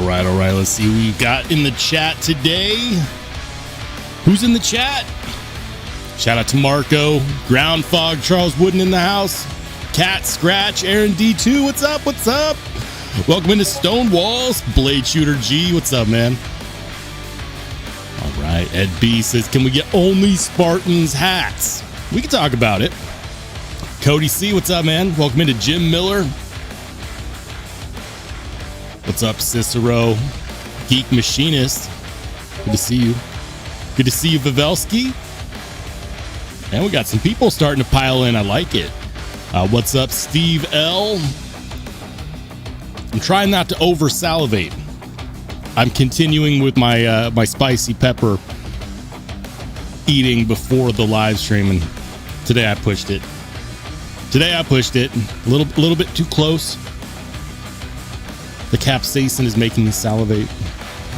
All right. Let's see who we got in the chat today. Who's in the chat? Shout out to Marco, Ground Fog, Charles Wooden in the house, Cat Scratch, Aaron D2. What's up? What's up? Welcome into Stonewalls, Blade Shooter G. What's up, man? All right. Ed B says, can we get only Spartans hats? We can talk about it. Cody C, what's up, man? Welcome into Jim Miller. What's up, Cicero? Geek Machinist. Good to see you. Good to see you, Vivelsky. And we got some people starting to pile in. I like it. What's up, Steve L? I'm trying not to over salivate. I'm continuing with my my spicy pepper eating before the live stream, and today I pushed it. A little bit too close. The capsaicin is making me salivate,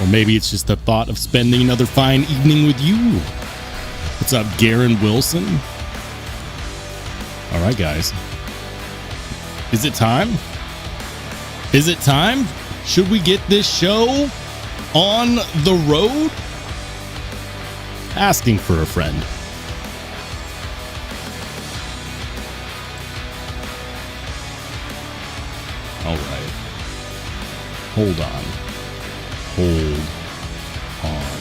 or maybe it's just the thought of spending another fine evening with you. What's up, Garen Wilson? All right, guys. Is it time? Is it time? Should we get this show on the road? Asking for a friend. All right. Hold on. Hold on.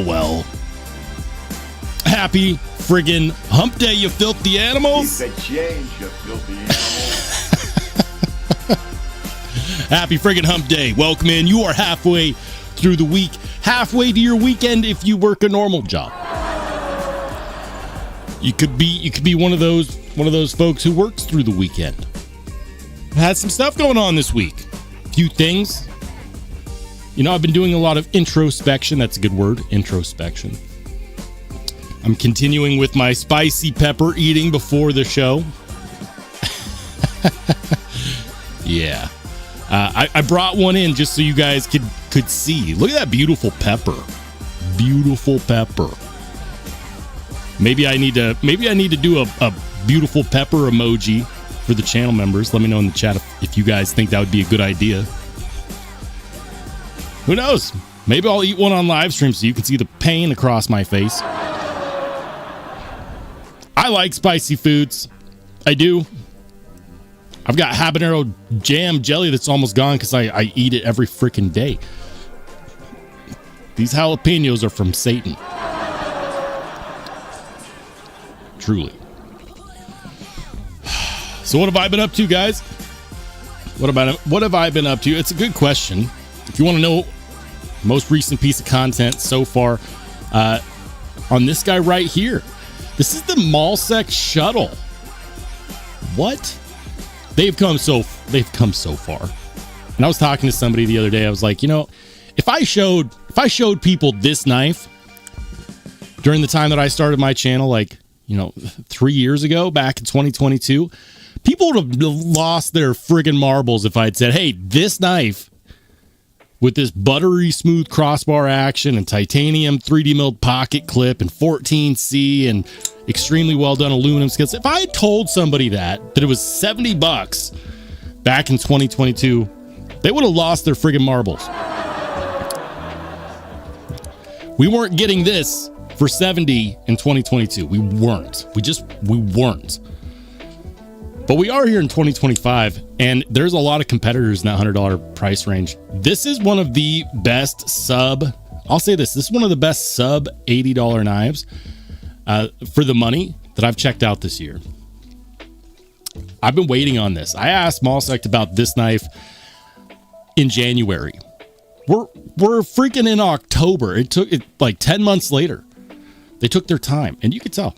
Well. Happy friggin' hump day, you filthy animals. Keep the change, you filthy animals. Happy friggin' hump day. Welcome in. You are halfway through the week, halfway to your weekend if you work a normal job. You could be one of those folks who works through the weekend. Had some stuff going on this week. A few things. You know, I've been doing a lot of introspection. That's a good word, introspection. I'm continuing with my spicy pepper eating before the show. Yeah. I brought one in just so you guys could see. Look at that beautiful pepper. Beautiful pepper. Maybe I need to do a beautiful pepper emoji for the channel members. Let me know in the chat if you guys think that would be a good idea. Who knows? Maybe I'll eat one on live stream so you can see the pain across my face. I like spicy foods. I do. I've got habanero jam jelly that's almost gone because I eat it every freaking day. These jalapenos are from Satan. Truly. So what have I been up to, guys? What have I been up to? It's a good question. If you want to know most recent piece of content so far on this guy right here. This is the Mallsec shuttle. What? They've come so far. And I was talking to somebody the other day. I was like, you know, if I showed people this knife during the time that I started my channel, like, you know, 3 years ago, back in 2022, people would have lost their friggin' marbles if I'd said, hey, this knife with this buttery smooth crossbar action and titanium 3D milled pocket clip and 14C and extremely well done aluminum skills. If I had told somebody that it was $70 back in 2022, they would have lost their friggin' marbles. We weren't getting this for 70 in 2022. We weren't. We weren't. But we are here in 2025, and there's a lot of competitors in that $100 price range. This is one of the best I'll say this is one of the best sub $80 knives for the money that I've checked out this year. I've been waiting on this. I asked Mallsec about this knife in January. We're freaking in October. It took it like 10 months later. They took their time, and you could tell.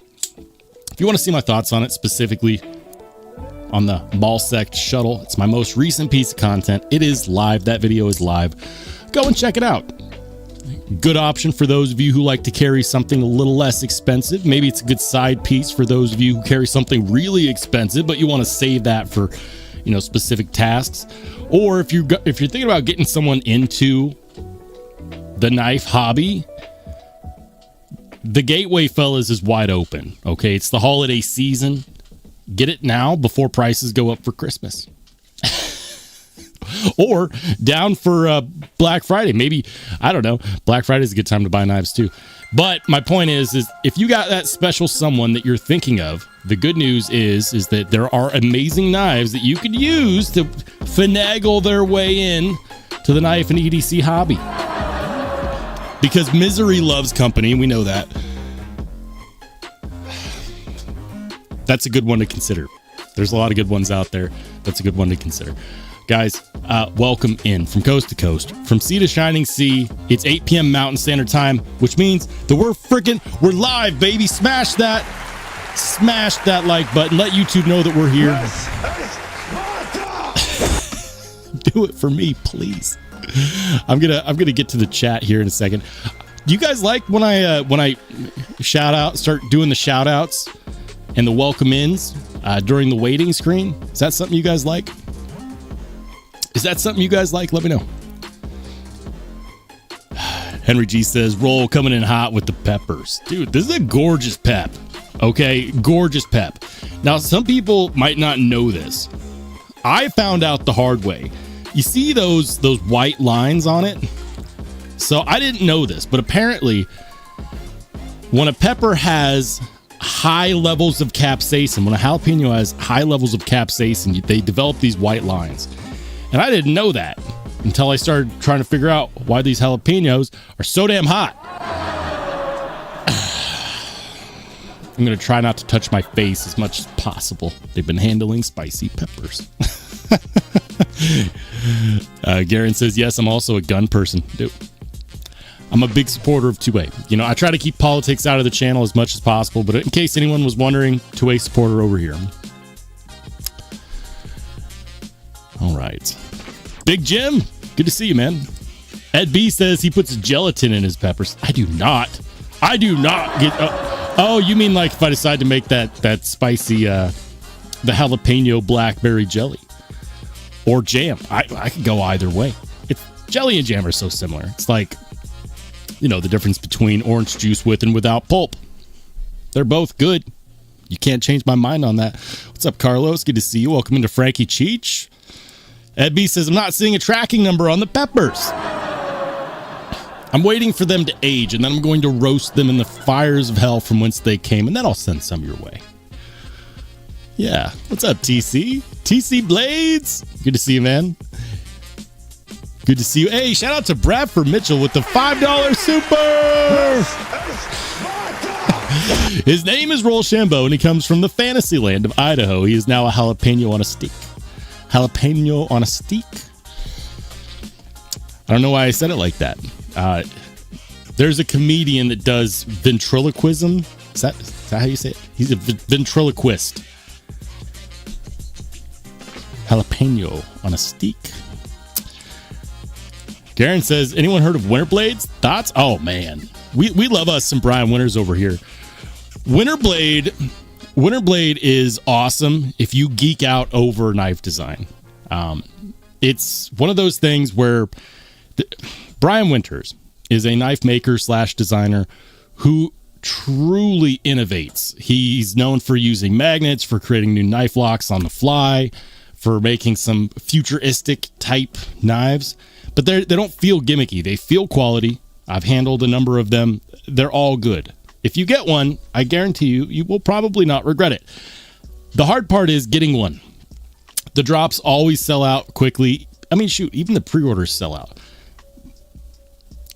If you want to see my thoughts on it, specifically on the Ballsect shuttle, it's my most recent piece of content. It is live. That video is live. Go and check it out. Good option for those of you who like to carry something a little less expensive. Maybe it's a good side piece for those of you who carry something really expensive, but you want to save that for, you know, specific tasks. Or if you're thinking about getting someone into the knife hobby, the gateway, fellas, is wide open. Okay, it's the holiday season. Get it now before prices go up for Christmas. Or down for Black Friday. Maybe, I don't know, Black Friday is a good time to buy knives too. But my point is if you got that special someone that you're thinking of, the good news is that there are amazing knives that you could use to finagle their way in to the knife and EDC hobby. Because misery loves company, we know that. That's a good one to consider. There's a lot of good ones out there. That's a good one to consider. Guys, welcome in from coast to coast, from sea to shining sea. It's 8 p.m. Mountain Standard Time, which means that we're live, baby. Smash that like button. Let YouTube know that we're here. Do it for me, please. I'm gonna get to the chat here in a second. Do you guys like when I start doing the shout outs and the welcome ins during the waiting screen? Is that something you guys like? Let me know. Henry G says, Roll coming in hot with the peppers. Dude, this is a gorgeous pep. Okay, gorgeous pep. Now, some people might not know this. I found out the hard way. You see those white lines on it? So I didn't know this, but apparently when a pepper has high levels of capsaicin, when a jalapeno has high levels of capsaicin, they develop these white lines. And I didn't know that until I started trying to figure out why these jalapenos are so damn hot. I'm going to try not to touch my face as much as possible. They've been handling spicy peppers. Garen says, yes, I'm also a gun person. Dude, I'm a big supporter of 2A. You know, I try to keep politics out of the channel as much as possible, but in case anyone was wondering, 2A supporter over here. All right. Big Jim, good to see you, man. Ed B says he puts gelatin in his peppers. I do not get... oh, you mean like if I decide to make that spicy, the jalapeno blackberry jelly or jam. I could go either way. It's jelly and jam are so similar. It's like, you know, the difference between orange juice with and without pulp. They're both good. You can't change my mind on that. What's up, Carlos? Good to see you. Welcome into Frankie Cheech. Ed B says, I'm not seeing a tracking number on the peppers. I'm waiting for them to age, and then I'm going to roast them in the fires of hell from whence they came, and then I'll send some your way. Yeah. What's up, TC? TC Blades? Good to see you, man. Good to see you. Hey, shout out to Bradford Mitchell with the $5 super. His name is Rollshambo, and he comes from the fantasy land of Idaho. He is now a jalapeno on a stick. Jalapeno on a stick. I don't know why I said it like that. There's a comedian that does ventriloquism. Is that how you say it? He's a ventriloquist. Jalapeno on a stick. Garen says, anyone heard of Winter Blades? Thoughts? Oh, man. We love us some Brian Winters over here. Winter Blade is awesome if you geek out over knife design. It's one of those things where Brian Winters is a knife maker / designer who truly innovates. He's known for using magnets, for creating new knife locks on the fly, for making some futuristic type knives. But they don't feel gimmicky. They feel quality. I've handled a number of them. They're all good. If you get one, I guarantee you will probably not regret it. The hard part is getting one. The drops always sell out quickly. I mean, shoot, even the pre-orders sell out.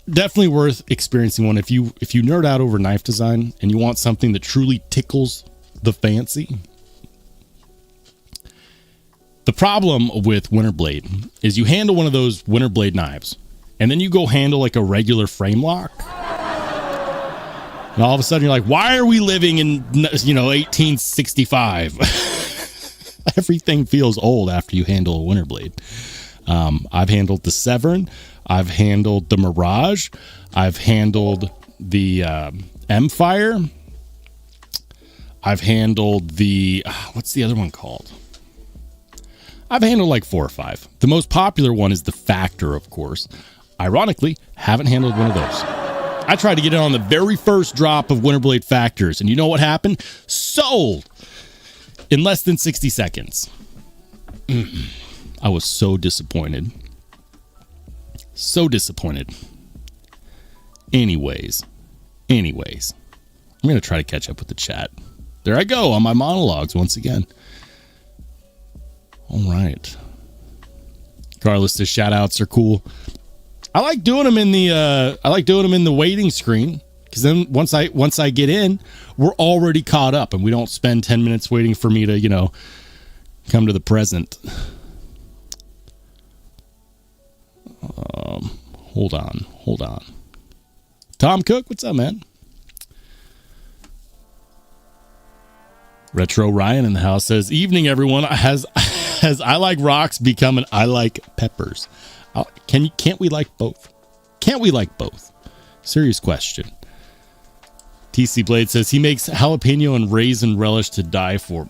Definitely worth experiencing one if you nerd out over knife design and you want something that truly tickles the fancy. The problem with Winter Blade is you handle one of those Winter Blade knives and then you go handle like a regular frame lock, and all of a sudden you're like, why are we living in 1865? Everything feels old after you handle a winter blade. I've handled the Severn, I've handled the Mirage, I've handled the M-Fire, I've handled the what's the other one called? I've handled like 4 or 5. The most popular one is the Factor, of course. Ironically, haven't handled one of those. I tried to get it on the very first drop of Winterblade Factors, and you know what happened? Sold in less than 60 seconds. I was so disappointed. So disappointed. Anyways, I'm going to try to catch up with the chat. There I go on my monologues once again. All right. Carlos says shout outs are cool. I like doing them in the waiting screen, because then once I get in, we're already caught up and we don't spend 10 minutes waiting for me to, come to the present. Hold on. Tom Cook, what's up, man? Retro Ryan in the house says, evening, everyone. Has I like rocks become an I like peppers? Can't we like both? Can't we like both? Serious question. TC Blade says he makes jalapeno and raisin relish to die for.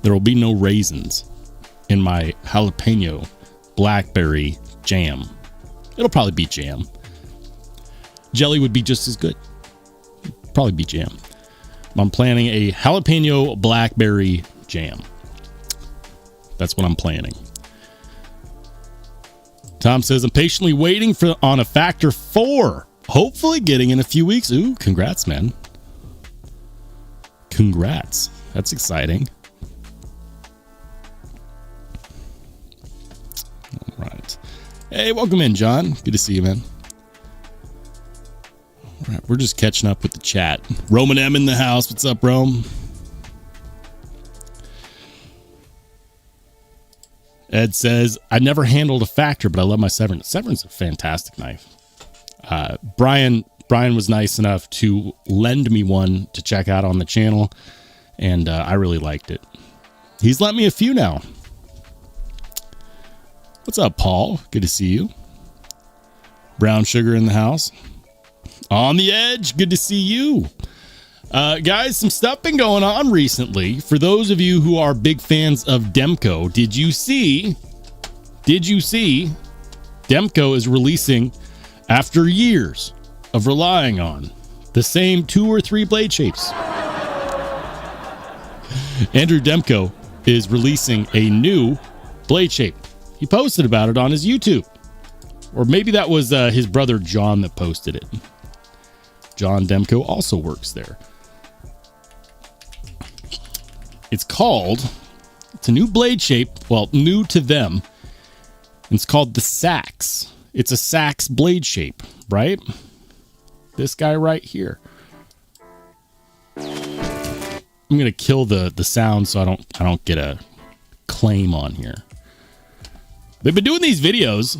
There will be no raisins in my jalapeno blackberry jam. It'll probably be jam. Jelly would be just as good. Probably be jam. I'm planning a jalapeno blackberry jam. That's what I'm planning. Tom says, I'm patiently waiting on a Factor 4. Hopefully getting in a few weeks. Ooh, congrats, man. Congrats. That's exciting. All right. Hey, welcome in, John. Good to see you, man. All right, we're just catching up with the chat. Roman M in the house. What's up, Rome? Ed says, I never handled a Factor, but I love my Severn. Severn's a fantastic knife. Brian was nice enough to lend me one to check out on the channel, and I really liked it. He's lent me a few now. What's up, Paul? Good to see you. Brown Sugar in the house. On the Edge, good to see you. Guys, some stuff been going on recently. For those of you who are big fans of Demko, did you see Demko is releasing, after years of relying on the same 2 or 3 blade shapes? Andrew Demko is releasing a new blade shape. He posted about it on his YouTube. Or maybe that was his brother John that posted it. John Demko also works there. It's a new blade shape. Well, new to them. It's called the Sax. It's a Sax blade shape, right? This guy right here. I'm gonna kill the sound so I don't get a claim on here. They've been doing these videos.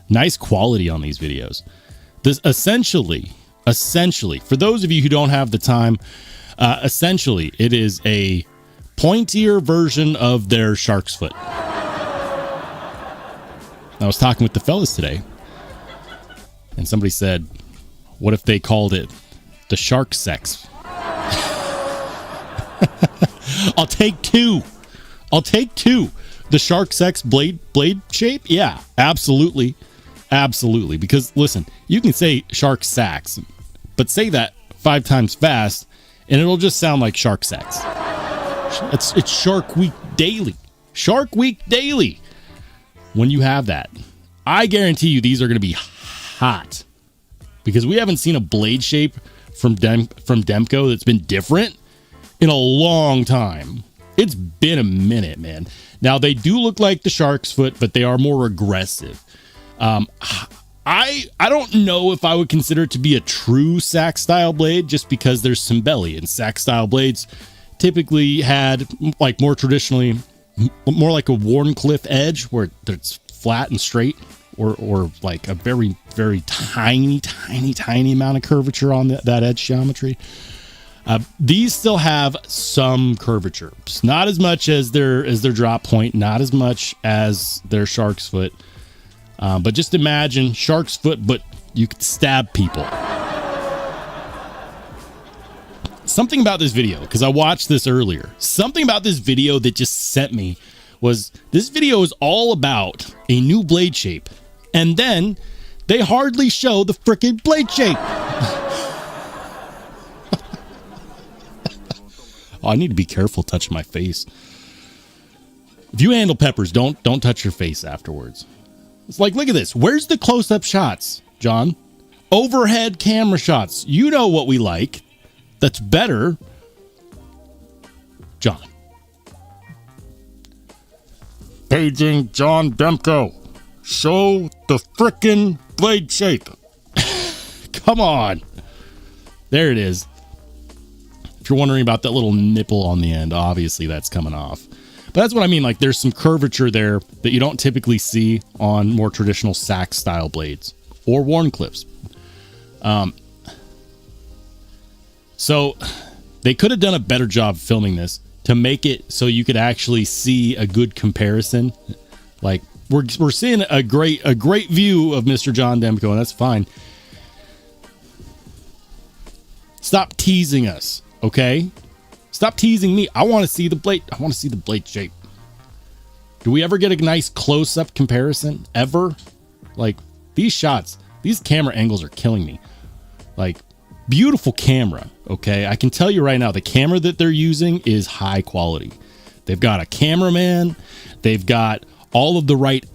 Nice quality on these videos. This essentially, for those of you who don't have the time, essentially it is a pointier version of their shark's foot. I was talking with the fellas today, and somebody said, what if they called it the shark sex? I'll take two. The shark sex blade shape? Yeah, absolutely. Because listen, you can say shark sax, but say that 5 times fast and it'll just sound like shark sex. It's Shark Week Daily. When you have that, I guarantee you these are going to be hot, because we haven't seen a blade shape from Demko that's been different in a long time. It's been a minute, man. Now, they do look like the shark's foot, but they are more aggressive. I don't know if I would consider it to be a true sax style blade, just because there's some belly, and sax style blades typically had, like, more traditionally, more like a Warncliffe edge where it's flat and straight, or like a very, very tiny amount of curvature on that edge geometry. These still have some curvature, not as much as their drop point, not as much as their shark's foot. But just imagine shark's foot, but you could stab people. Something about this video, because I watched this earlier, something about this video that just sent me was, this video is all about a new blade shape. And then they hardly show the freaking blade shape. Oh, I need to be careful touching my face. If you handle peppers, don't touch your face afterwards. It's like, look at this. Where's the close-up shots, John? Overhead camera shots. You know what we like. That's better. John. Paging John Demko. Show the frickin' blade shape. Come on. There it is. If you're wondering about that little nipple on the end, obviously that's coming off. But that's what I mean. Like, there's some curvature there that you don't typically see on more traditional sax style blades or Warncliffes. So they could have done a better job filming this to make it so you could actually see a good comparison. Like, we're seeing a great view of Mr. John Demko, and that's fine. Stop teasing us, okay? Stop teasing me. I want to see the blade. I want to see the blade shape. Do we ever get a nice close-up comparison? Ever? Like, these shots, these camera angles are killing me. Like, beautiful camera, okay? I can tell you right now, the camera that they're using is high quality. They've got a cameraman. They've got all of the right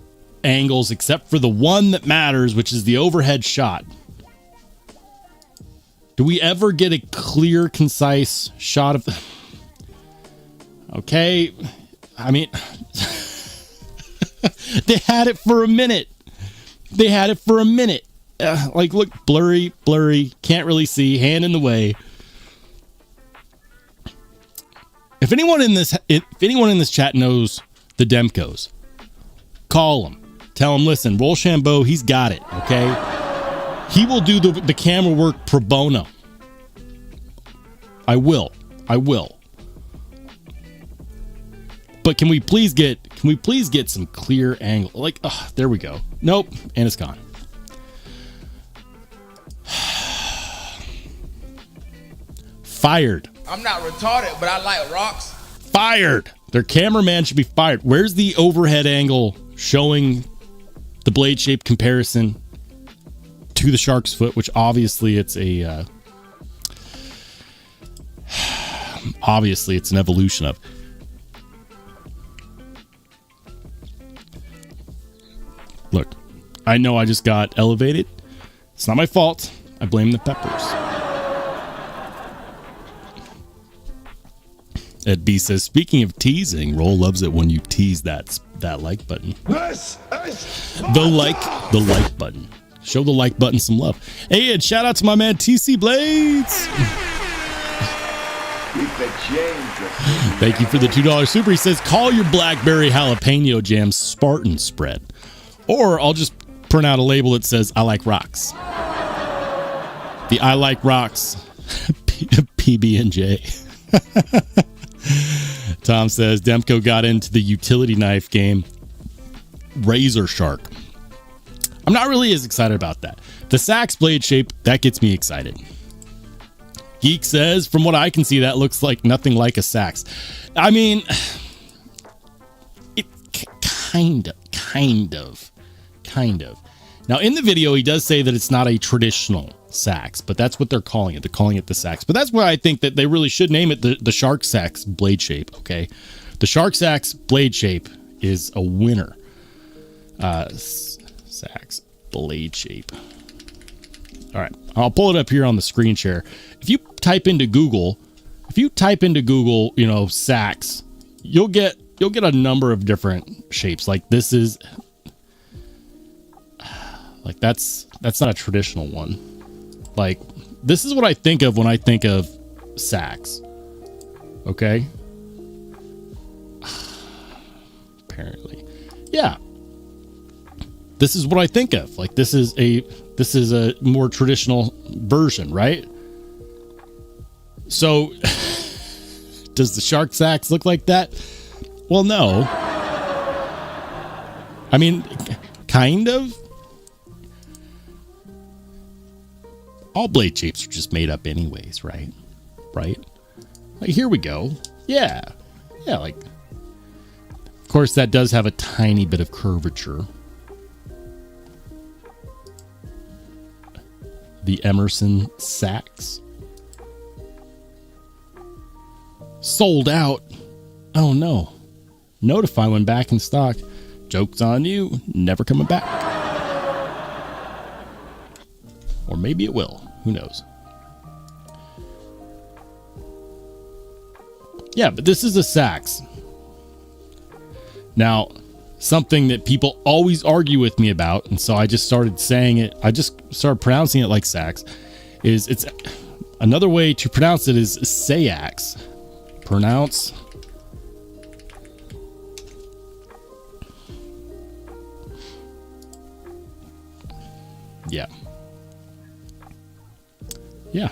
angles except for the one that matters, which is the overhead shot. Do we ever get a clear, concise shot of... Okay, I mean... They had it for a minute. Like, look, blurry, can't really see, hand in the way. If anyone in this chat knows the Demkos, call them. Tell them, listen, Rollshambo, he's got it, okay? He will do the camera work pro bono. I will. But can we please get some clear angle? Like, there we go. Nope, and it's gone. Fired. I'm not retarded, but I like rocks. Fired. Their cameraman should be fired. Where's the overhead angle showing the blade shape comparison to the shark's foot, which obviously it's a obviously it's an evolution of. Look, I know I just got elevated. It's not my fault. I blame the peppers. Ed B says, speaking of teasing, Roll loves it when you tease that like button. The like button. Show the like button some love. Hey, Ed, shout out to my man TC Blades. Thank you for the $2 super. He says, call your Blackberry Jalapeno Jam Spartan spread. Or I'll just print out a label that says, I like rocks. The I like rocks PB&J. Tom says, Demko got into the utility knife game. Razor Shark. I'm not really as excited about that. The sax blade shape, that gets me excited. Geek says, from what I can see, that looks like nothing like a sax. I mean, it kind of. Now, in the video, he does say that it's not a traditional sax, but that's what they're calling it. They're calling it the sax. But that's why I think that they really should name it the Shark Sax blade shape, okay? The Shark Sax blade shape is a winner. Sax blade shape. All right, I'll pull it up here on the screen share. If you type into Google, you know, sax, you'll get a number of different shapes. Like this is, Like that's not a traditional one. Like this is what I think of when I think of sacks. Okay. Apparently. Yeah. This is what I think of. Like this is a more traditional version, right? So does the shark sacks look like that? Well, no. I mean, kind of. All blade shapes are just made up anyways, right? Right? Like, here we go. Yeah. Yeah, like, of course, that does have a tiny bit of curvature. The Emerson sacks. Sold out. Oh, no. Notify when back in stock. Joke's on you. Never coming back. Or maybe it will. Who knows? Yeah, but this is a sax. Now, something that people always argue with me about, and so I just started saying it, I just started pronouncing it like sax, is it's another way to pronounce it is sayax. Pronounce. Yeah. Yeah.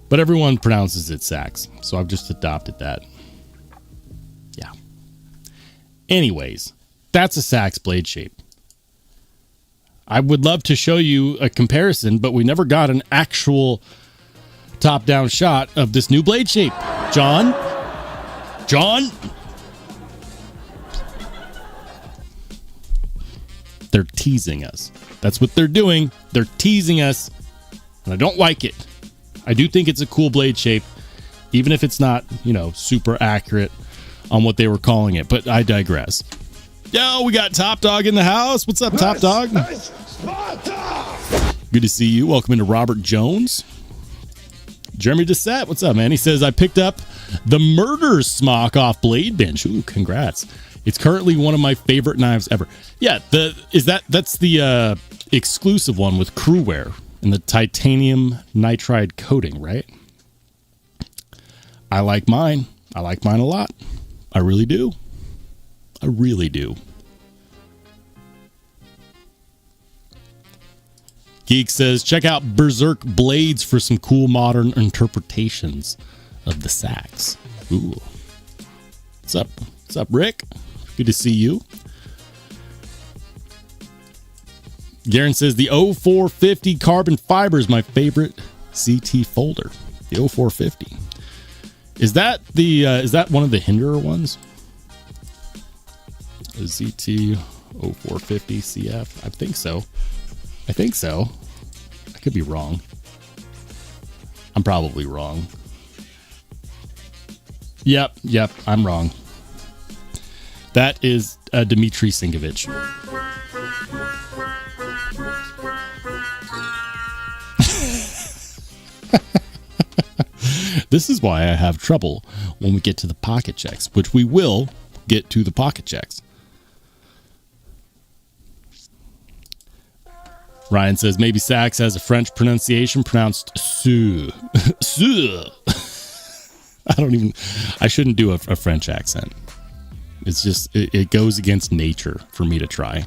But everyone pronounces it sax, so I've just adopted that. Yeah. Anyways, that's a sax blade shape. I would love to show you a comparison, but we never got an actual top-down shot of this new blade shape. John? They're teasing us. That's what they're doing. They're teasing us, and I don't like it. I do think it's a cool blade shape, even if it's not, super accurate on what they were calling it, but I digress. Yo, we got Top Dog in the house. What's up, Top Dog? Good to see you. Welcome into Robert Jones. Jeremy Dissett, what's up, man? He says, I picked up the Murder Smock off Blade Bench. Ooh, congrats. It's currently one of my favorite knives ever. Yeah, that's the exclusive one with crewware and the titanium nitride coating, right? I like mine. I like mine a lot. I really do. I really do. Geek says, check out Berserk Blades for some cool modern interpretations of the sax. Ooh. What's up? What's up, Rick? Good to see you. Garen says, the 0450 carbon fiber is my favorite CT folder. The 0450. Is that one of the Hinderer ones? The ZT 0450 CF? I think so. I could be wrong. I'm probably wrong. Yep, I'm wrong. That is Dmitry Sinkovich. This is why I have trouble when we get to the pocket checks, which we will get to the pocket checks. Ryan says, maybe sax has a French pronunciation pronounced su. Su. I shouldn't do a French accent. It's just, it goes against nature for me to try.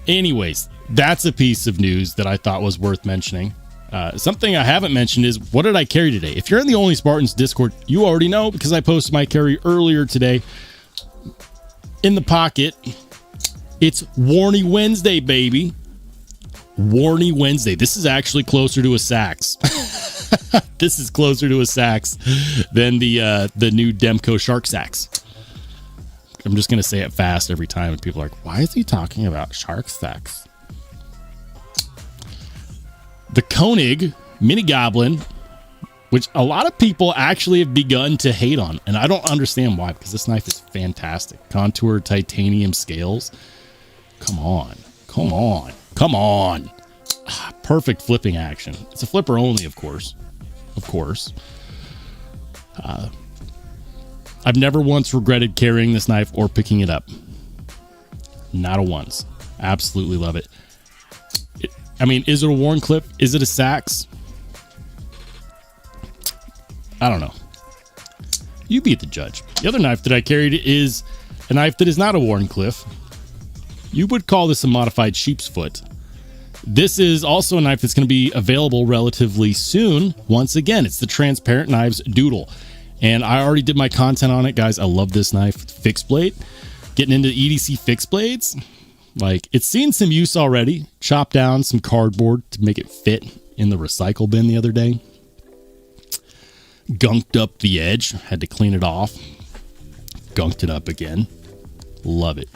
Anyways, that's a piece of news that I thought was worth mentioning. Something I haven't mentioned is, what did I carry today? If you're in the Only Spartans Discord, you already know because I posted my carry earlier today. In the pocket, it's Warny Wednesday, baby. Warny Wednesday. This is actually closer to a sax. This is closer to a sax than the new Demco Shark Sax. I'm just going to say it fast every time, and people are like, why is he talking about Shark Sax? The Koenig Mini Goblin, which a lot of people actually have begun to hate on, and I don't understand why, because this knife is fantastic. Contour titanium scales. Come on. Perfect flipping action. It's a flipper only, of course. I've never once regretted carrying this knife or picking it up. Not a once. Absolutely love it. I mean, is it a Wharncliffe? Is it a Saks? I don't know. You be the judge. The other knife that I carried is a knife that is not a Wharncliffe. You would call this a modified sheep's foot. This is also a knife that's going to be available relatively soon. Once again, it's the Transparent Knives Doodle. And I already did my content on it, guys. I love this knife. Fixed blade. Getting into EDC fixed blades. Like, it's seen some use already. Chopped down some cardboard to make it fit in the recycle bin the other day. Gunked up the edge. Had to clean it off. Gunked it up again. Love it.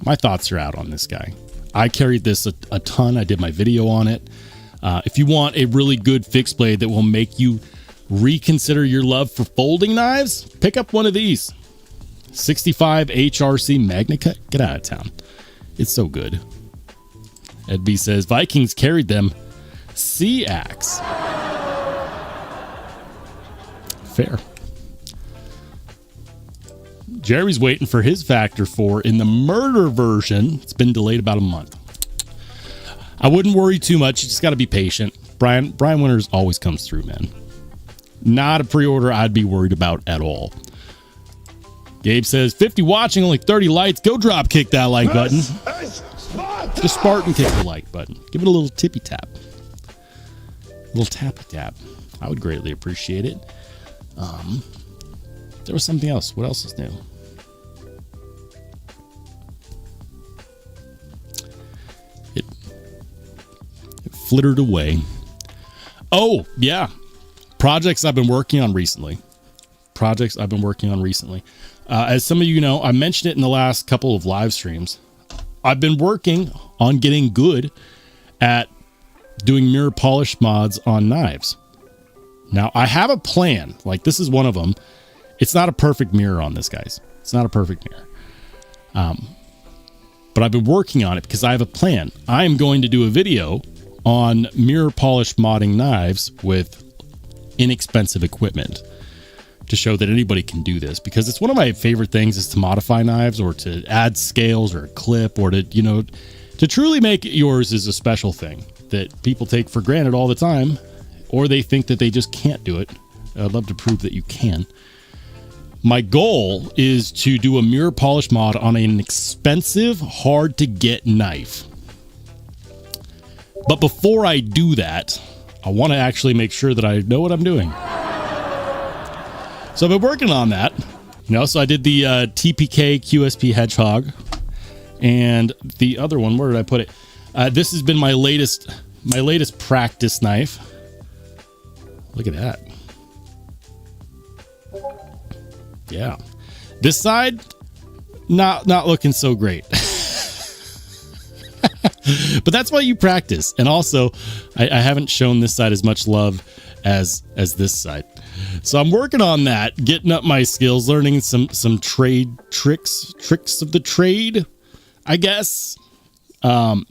My thoughts are out on this guy. I carried this a ton. I did my video on it. If you want a really good fixed blade that will make you reconsider your love for folding knives, pick up one of these. 65 HRC Magna Cut. Get out of town. It's so good. Ed B says, Vikings carried them. Sea axe. Fair. Jerry's waiting for his Factor 4 in the murder version. It's been delayed about a month. I wouldn't worry too much. You just got to be patient. Brian Winters always comes through, man. Not a pre-order I'd be worried about at all. Gabe says, 50 watching, only 30 likes. Go drop kick that like button. Just Spartan kick the like button. Give it a little tippy tap. A little tappy tap. I would greatly appreciate it. There was something else. What else is new? It flittered away. Oh, yeah. Projects I've been working on recently. As some of you know, I mentioned it in the last couple of live streams. I've been working on getting good at doing mirror polish mods on knives. Now, I have a plan. Like, this is one of them. It's not a perfect mirror on this, guys. It's not a perfect mirror. But I've been working on it because I have a plan. I'm going to do a video on mirror polish modding knives with inexpensive equipment to show that anybody can do this, because it's one of my favorite things is to modify knives or to add scales or a clip or to, you know, to truly make it yours is a special thing that people take for granted all the time, or they think that they just can't do it. I'd love to prove that you can. My goal is to do a mirror polish mod on an expensive, hard to get knife. But before I do that, I want to actually make sure that I know what I'm doing. So I've been working on that. You know, so I did the TPK QSP Hedgehog, and the other one, where did I put it? This has been my latest practice knife. Look at that. Yeah. This side, not looking so great. But that's why you practice. And also, I haven't shown this side as much love as this side. So I'm working on that, getting up my skills, learning some trade tricks of the trade, I guess. And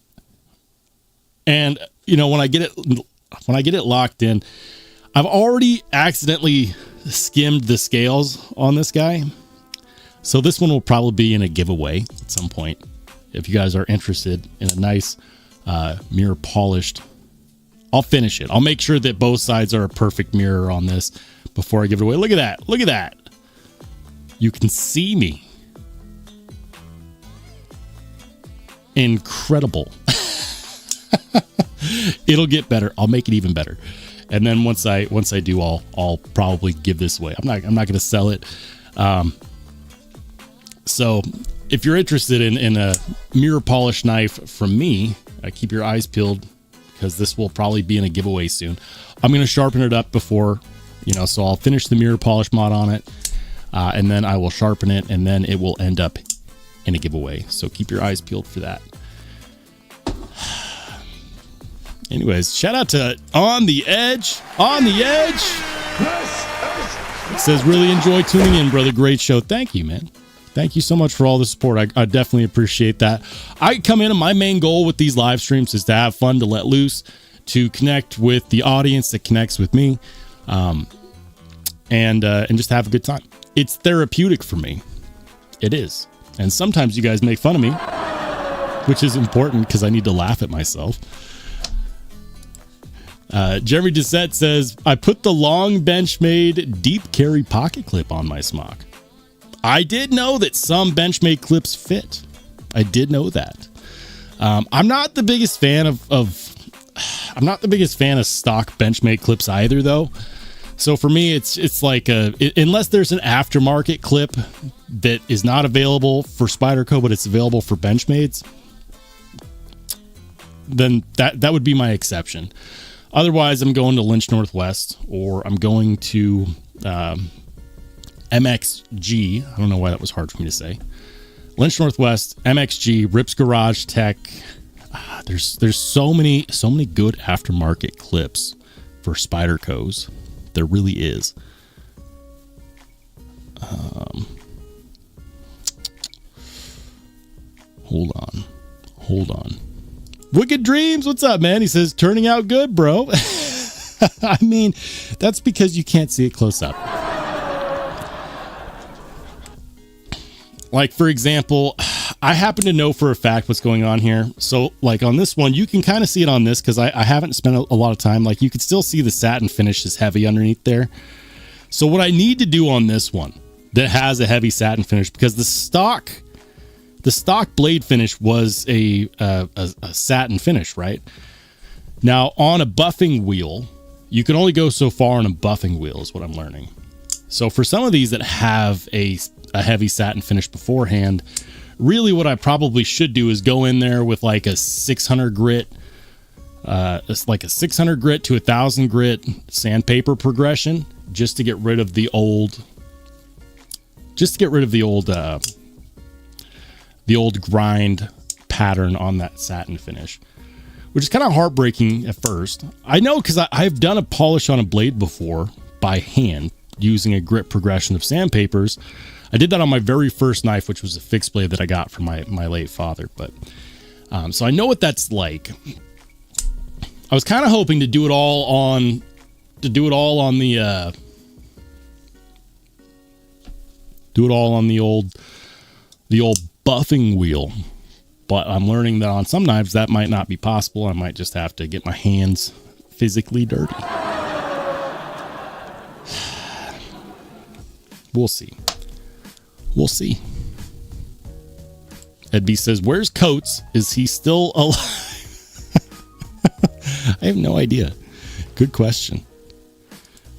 you know, when I get it locked in, I've already accidentally skimmed the scales on this guy. So this one will probably be in a giveaway at some point. If you guys are interested in a nice mirror polished, I'll finish it. I'll make sure that both sides are a perfect mirror on this before I give it away. Look at that. Look at that. You can see me. Incredible. It'll get better. I'll make it even better. And then once I do, I'll probably give this away. I'm not going to sell it. So if you're interested in a mirror polish knife from me, keep your eyes peeled, because this will probably be in a giveaway soon. I'm going to sharpen it up before, you know, so I'll finish the mirror polish mod on it, and then I will sharpen it, and then it will end up in a giveaway. So keep your eyes peeled for that. Anyways, shout out to On the Edge. On the Edge. It says, really enjoy tuning in, brother. Great show. Thank you, man. Thank you so much for all the support. I definitely appreciate that. I come in and my main goal with these live streams is to have fun, to let loose, to connect with the audience that connects with me, and just have a good time. it's therapeutic for me. It is. And sometimes you guys make fun of me, which is important because I need to laugh at myself. Jeremy Dissette says, I put the long benchmade deep carry pocket clip on my smock. I did know that some benchmade clips fit. I did know that. I'm not the biggest fan of I'm not the biggest fan of stock benchmade clips either, though. So for me, it's like unless there's an aftermarket clip that is not available for Spyderco, but it's available for benchmades, then that would be my exception. Otherwise, I'm going to Lynch Northwest, or I'm going to MXG. I don't know why that was hard for me to say. Lynch Northwest, MXG, Rips Garage Tech. There's so many good aftermarket clips for Spydercos. There really is. Hold on. Wicked Dreams, what's up, man? He says, turning out good, bro. I mean, that's because you can't see it close up. Like, for example, I happen to know for a fact what's going on here. So, like, on this one, you can kind of see it on this because I haven't spent a lot of time. Like, you can still see the satin finish is heavy underneath there. So, what I need to do on this one that has a heavy satin finish, because the stock blade finish was a satin finish, right? Now, on a buffing wheel, you can only go so far on a buffing wheel is what I'm learning. So for some of these that have a heavy satin finish beforehand, really what I probably should do is go in there with like a 600 grit, like a 600 grit to 1,000 grit sandpaper progression, just to get rid of the old, the old grind pattern on that satin finish, which is kind of heartbreaking at first. I know, because I've done a polish on a blade before by hand using a grit progression of sandpapers. I did that on my very first knife, which was a fixed blade that I got from my late father. But so I know what that's like. I was kind of hoping to do it all on the old buffing wheel, but I'm learning that on some knives that might not be possible. I might just have to get my hands physically dirty. We'll see. Ed B says, where's Coates? Is he still alive? I have no idea. Good question.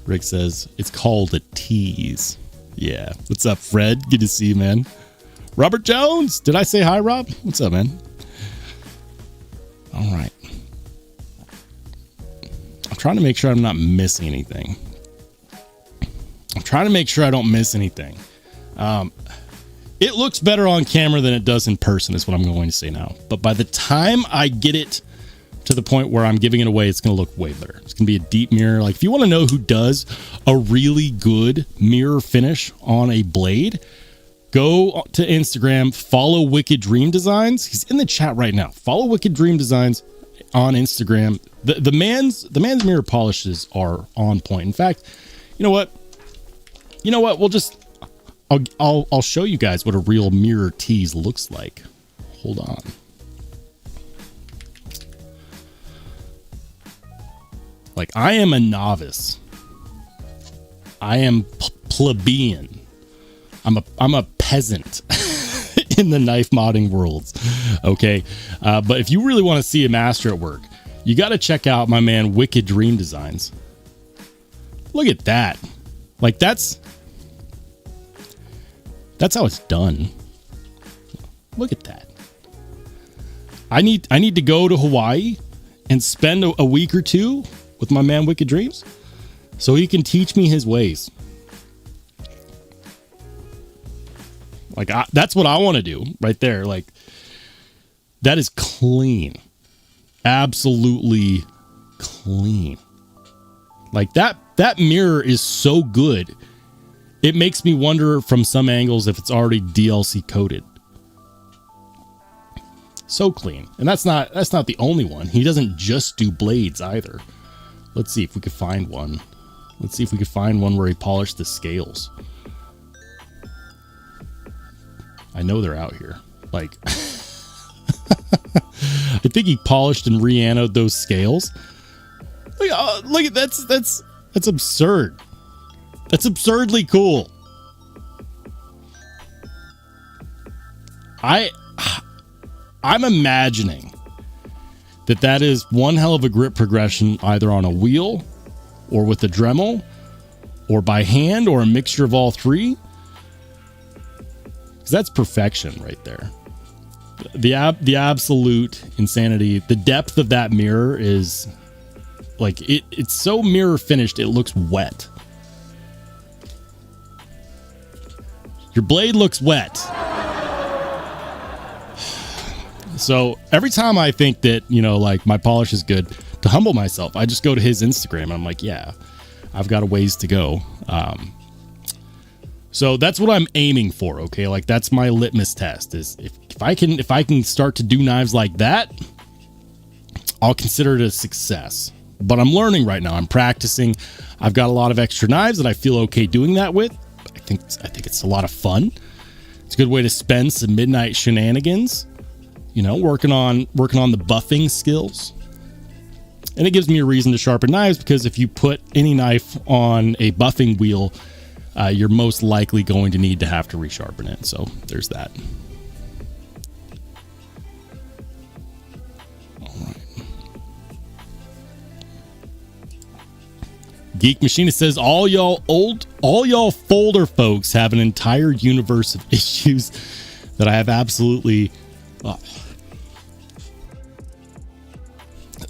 Rick says, it's called a tease. Yeah. What's up, Fred? Good to see you, man. Robert Jones. Did I say hi, Rob? What's up, man? All right. I'm trying to make sure I'm not missing anything. I'm trying to make sure I don't miss anything. It looks better on camera than it does in person, is what I'm going to say now. But by the time I get it to the point where I'm giving it away, it's going to look way better. It's going to be a deep mirror. Like, if you want to know who does a really good mirror finish on a blade, go to Instagram, follow Wicked Dream Designs. He's in the chat right now. Follow Wicked Dream Designs on Instagram. The man's mirror polishes are on point. In fact, you know what? I'll show you guys what a real mirror tease looks like. Hold on. Like, I am a novice. I am plebeian. I'm a peasant in the knife modding worlds. Okay. But if you really want to see a master at work, you got to check out my man, Wicked Dream Designs. Look at that. Like, that's how it's done. Look at that. I need to go to Hawaii and spend a week or two with my man Wicked Dreams so he can teach me his ways. Like, that's what I want to do right there. Like, that is clean. Absolutely clean. Like, that mirror is so good. It makes me wonder from some angles if it's already DLC coated. So clean. And that's not the only one. He doesn't just do blades either. Let's see if we could find one. Let's see if we could find one where he polished the scales. I know they're out here. Like, I think he polished and re-anoded those scales. Look, that's absurd. That's absurdly cool. I'm imagining that is one hell of a grip progression, either on a wheel or with a Dremel or by hand or a mixture of all three. Because that's perfection right there. The absolute insanity. The depth of that mirror is like it's so mirror finished it looks wet. Your blade looks wet. So every time I think that, you know, like my polish is good, to humble myself, I just go to his Instagram and I'm like, yeah, I've got a ways to go. So that's what I'm aiming for. Okay. Like that's my litmus test is if I can start to do knives like that, I'll consider it a success. But I'm learning right now. I'm practicing. I've got a lot of extra knives that I feel okay doing that with. I think it's a lot of fun. It's a good way to spend some midnight shenanigans, you know, working on the buffing skills. And it gives me a reason to sharpen knives, because if you put any knife on a buffing wheel, you're most likely going to need to have to resharpen it. So there's that. All right. Geek Machinist says all y'all folder folks have an entire universe of issues that I have absolutely.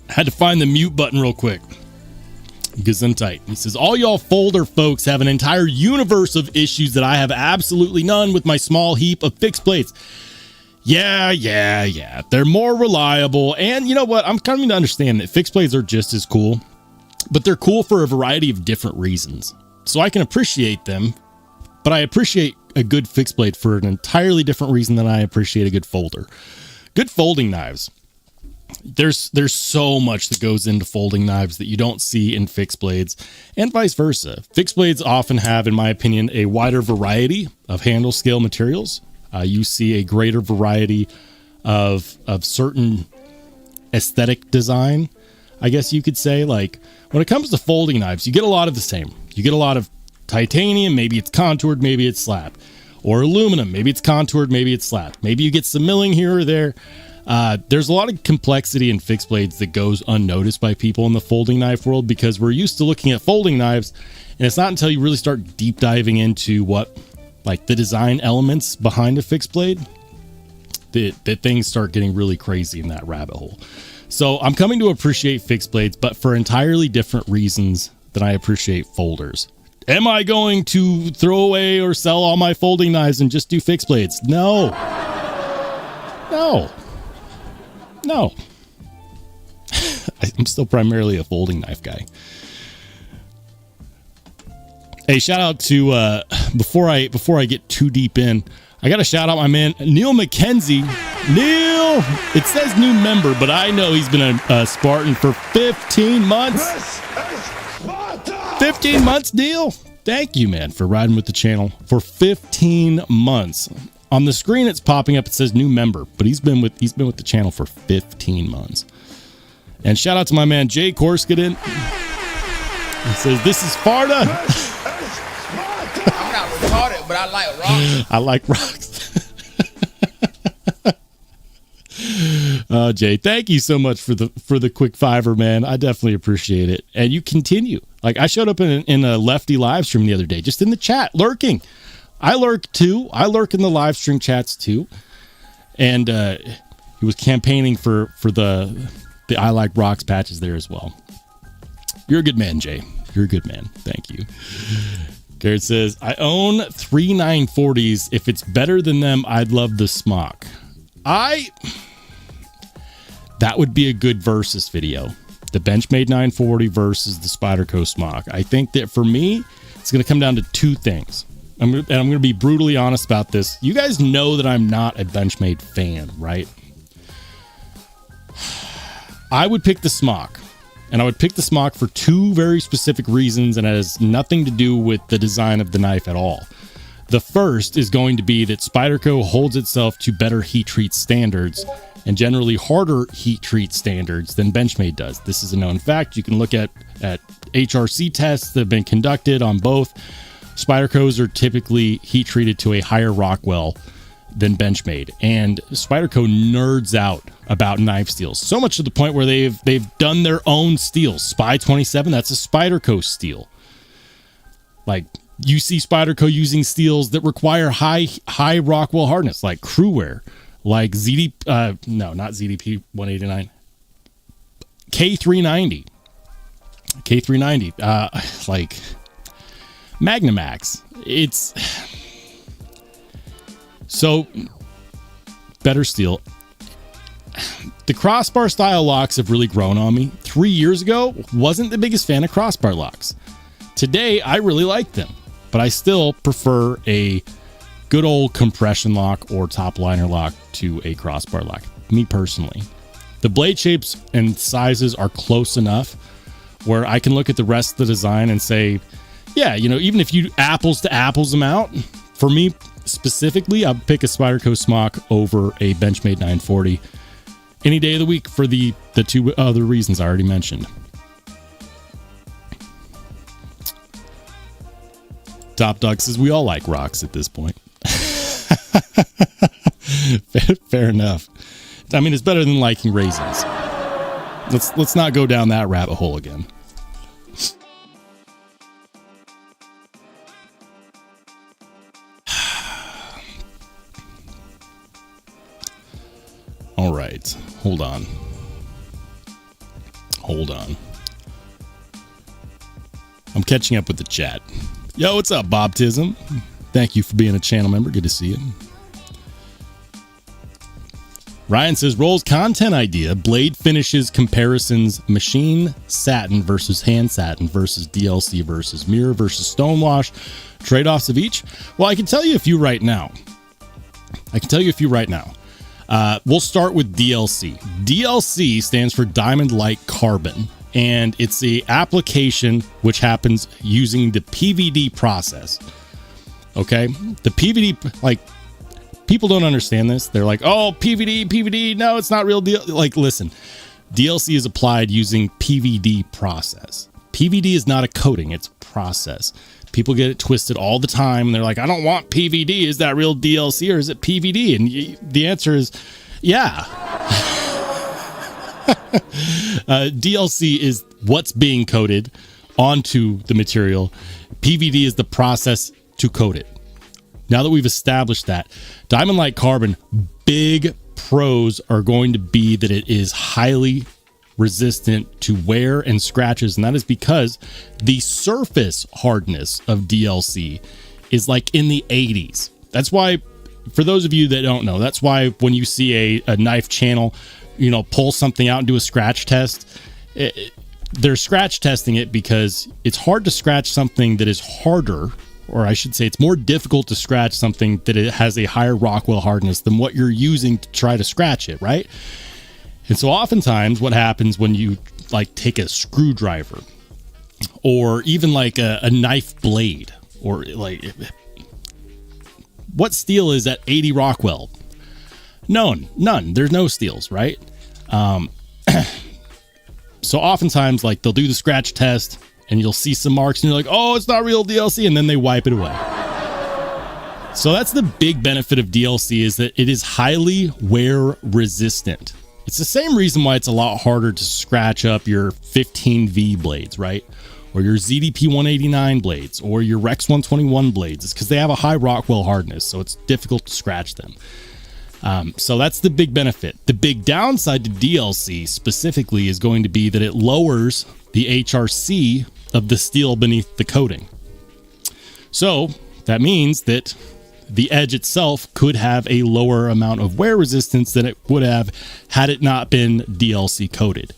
Had to find the mute button real quick. Gesundheit. He says, all y'all folder folks have an entire universe of issues that I have absolutely none with my small heap of fixed plates. Yeah. They're more reliable. And you know what? I'm coming to understand that fixed plates are just as cool, but they're cool for a variety of different reasons. So I can appreciate them, but I appreciate a good fixed blade for an entirely different reason than I appreciate a good folder. Good folding knives. There's so much that goes into folding knives that you don't see in fixed blades, and vice versa. Fixed blades often have, in my opinion, a wider variety of handle scale materials. You see a greater variety of certain aesthetic design, I guess you could say. Like when it comes to folding knives, you get a lot of the same. You get a lot of titanium, maybe it's contoured, maybe it's slapped, or aluminum, maybe it's contoured, maybe it's slapped. Maybe you get some milling here or there. There's a lot of complexity in fixed blades that goes unnoticed by people in the folding knife world, because we're used to looking at folding knives, and it's not until you really start deep diving into what, like, the design elements behind a fixed blade that things start getting really crazy in that rabbit hole. So I'm coming to appreciate fixed blades, but for entirely different reasons than I appreciate folders. Am I going to throw away or sell all my folding knives and just do fixed blades? No. I'm still primarily a folding knife guy. Hey, shout out to before I get too deep in, I got to shout out my man Neil McKenzie. Neil, it says new member, but I know he's been a Spartan for 15 months. 15 months, Neil. Thank you, man, for riding with the channel for 15 months. On the screen, it's popping up. It says new member, but he's been with the channel for 15 months. And shout out to my man Jay Korskadin. He says, "This is Sparta." I'm not retarded, but I like rocks. I like rocks. Jay, thank you so much for the quick fiver, man. I definitely appreciate it. And you continue. Like, I showed up in a Lefty live stream the other day, just in the chat, lurking. I lurk too. I lurk in the live stream chats too. And he was campaigning for the I Like Rocks patches there as well. You're a good man, Jay. You're a good man. Thank you. Garrett says, I own 3 940s. If it's better than them, I'd love the smock. That would be a good versus video. The benchmade 940 versus the Spyderco smock. I think that for me, it's going to come down to two things. I'm going to be brutally honest about this. You guys know that I'm not a benchmade fan, right? I would pick the smock, and I would pick the smock for two very specific reasons, and it has nothing to do with the design of the knife at all. The first is going to be that Spyderco holds itself to better heat treat standards and generally harder heat treat standards than Benchmade does. This is a known fact. You can look at HRC tests that have been conducted on both. Spydercos are typically heat treated to a higher Rockwell than Benchmade, and Spyderco nerds out about knife steels, so much to the point where they've done their own steels. Spy 27, that's a Spyderco steel. Like, you see Spyderco using steels that require high Rockwell hardness, like Crewwear, like not ZDP 189, K390, like Magnamax. It's so better steel. The crossbar style locks have really grown on me. 3 years ago, wasn't the biggest fan of crossbar locks. Today, I really like them, but I still prefer a good old compression lock or top liner lock to a crossbar lock, me personally. The blade shapes and sizes are close enough where I can look at the rest of the design and say, yeah, you know, even if you apples to apples them out, for me specifically, I'll pick a Spyderco smock over a Benchmade 940 any day of the week for the two other reasons I already mentioned. Top Dog says we all like rocks at this point. Fair enough. I mean, it's better than liking raisins. Let's not go down that rabbit hole again. All right, hold on. I'm catching up with the chat. Yo, what's up, Bob Tism? Thank you for being a channel member. Good to see you. Ryan says, Rolls content idea, blade finishes comparisons, machine satin versus hand satin versus DLC versus mirror versus stonewash, trade-offs of each. Well, I can tell you a few right now. We'll start with DLC. DLC stands for Diamond Light Carbon, and it's the application which happens using the PVD process. Okay? The PVD, like, people don't understand this. They're like, oh, PVD, no, it's not real deal. Like, listen, DLC is applied using PVD process. PVD is not a coating, it's process. People get it twisted all the time. And they're like, I don't want PVD. Is that real DLC or is it PVD? And the answer is, yeah. DLC is what's being coated onto the material. PVD is the process to coat it. Now that we've established that, Diamond Light Carbon, big pros are going to be that it is highly resistant to wear and scratches, and that is because the surface hardness of DLC is like in the 80s. That's why, for those of you that don't know, that's why when you see a knife channel, you know, pull something out and do a scratch test, they're scratch testing it because it's hard to scratch something that is harder, or I should say it's more difficult to scratch something that it has a higher Rockwell hardness than what you're using to try to scratch it, right? And so oftentimes what happens when you like take a screwdriver or even like a knife blade, or like, what steel is at 80 Rockwell? None. There's no steels, right? So oftentimes, like, they'll do the scratch test and you'll see some marks and you're like, oh, it's not real DLC, and then they wipe it away. So that's the big benefit of DLC, is that it is highly wear resistant. It's the same reason why it's a lot harder to scratch up your 15V blades, right? Or your ZDP 189 blades, or your Rex 121 blades. It's because they have a high Rockwell hardness, so it's difficult to scratch them. So that's the big benefit. The big downside to DLC specifically is going to be that it lowers the HRC of the steel beneath the coating. So that means that the edge itself could have a lower amount of wear resistance than it would have had it not been DLC coated.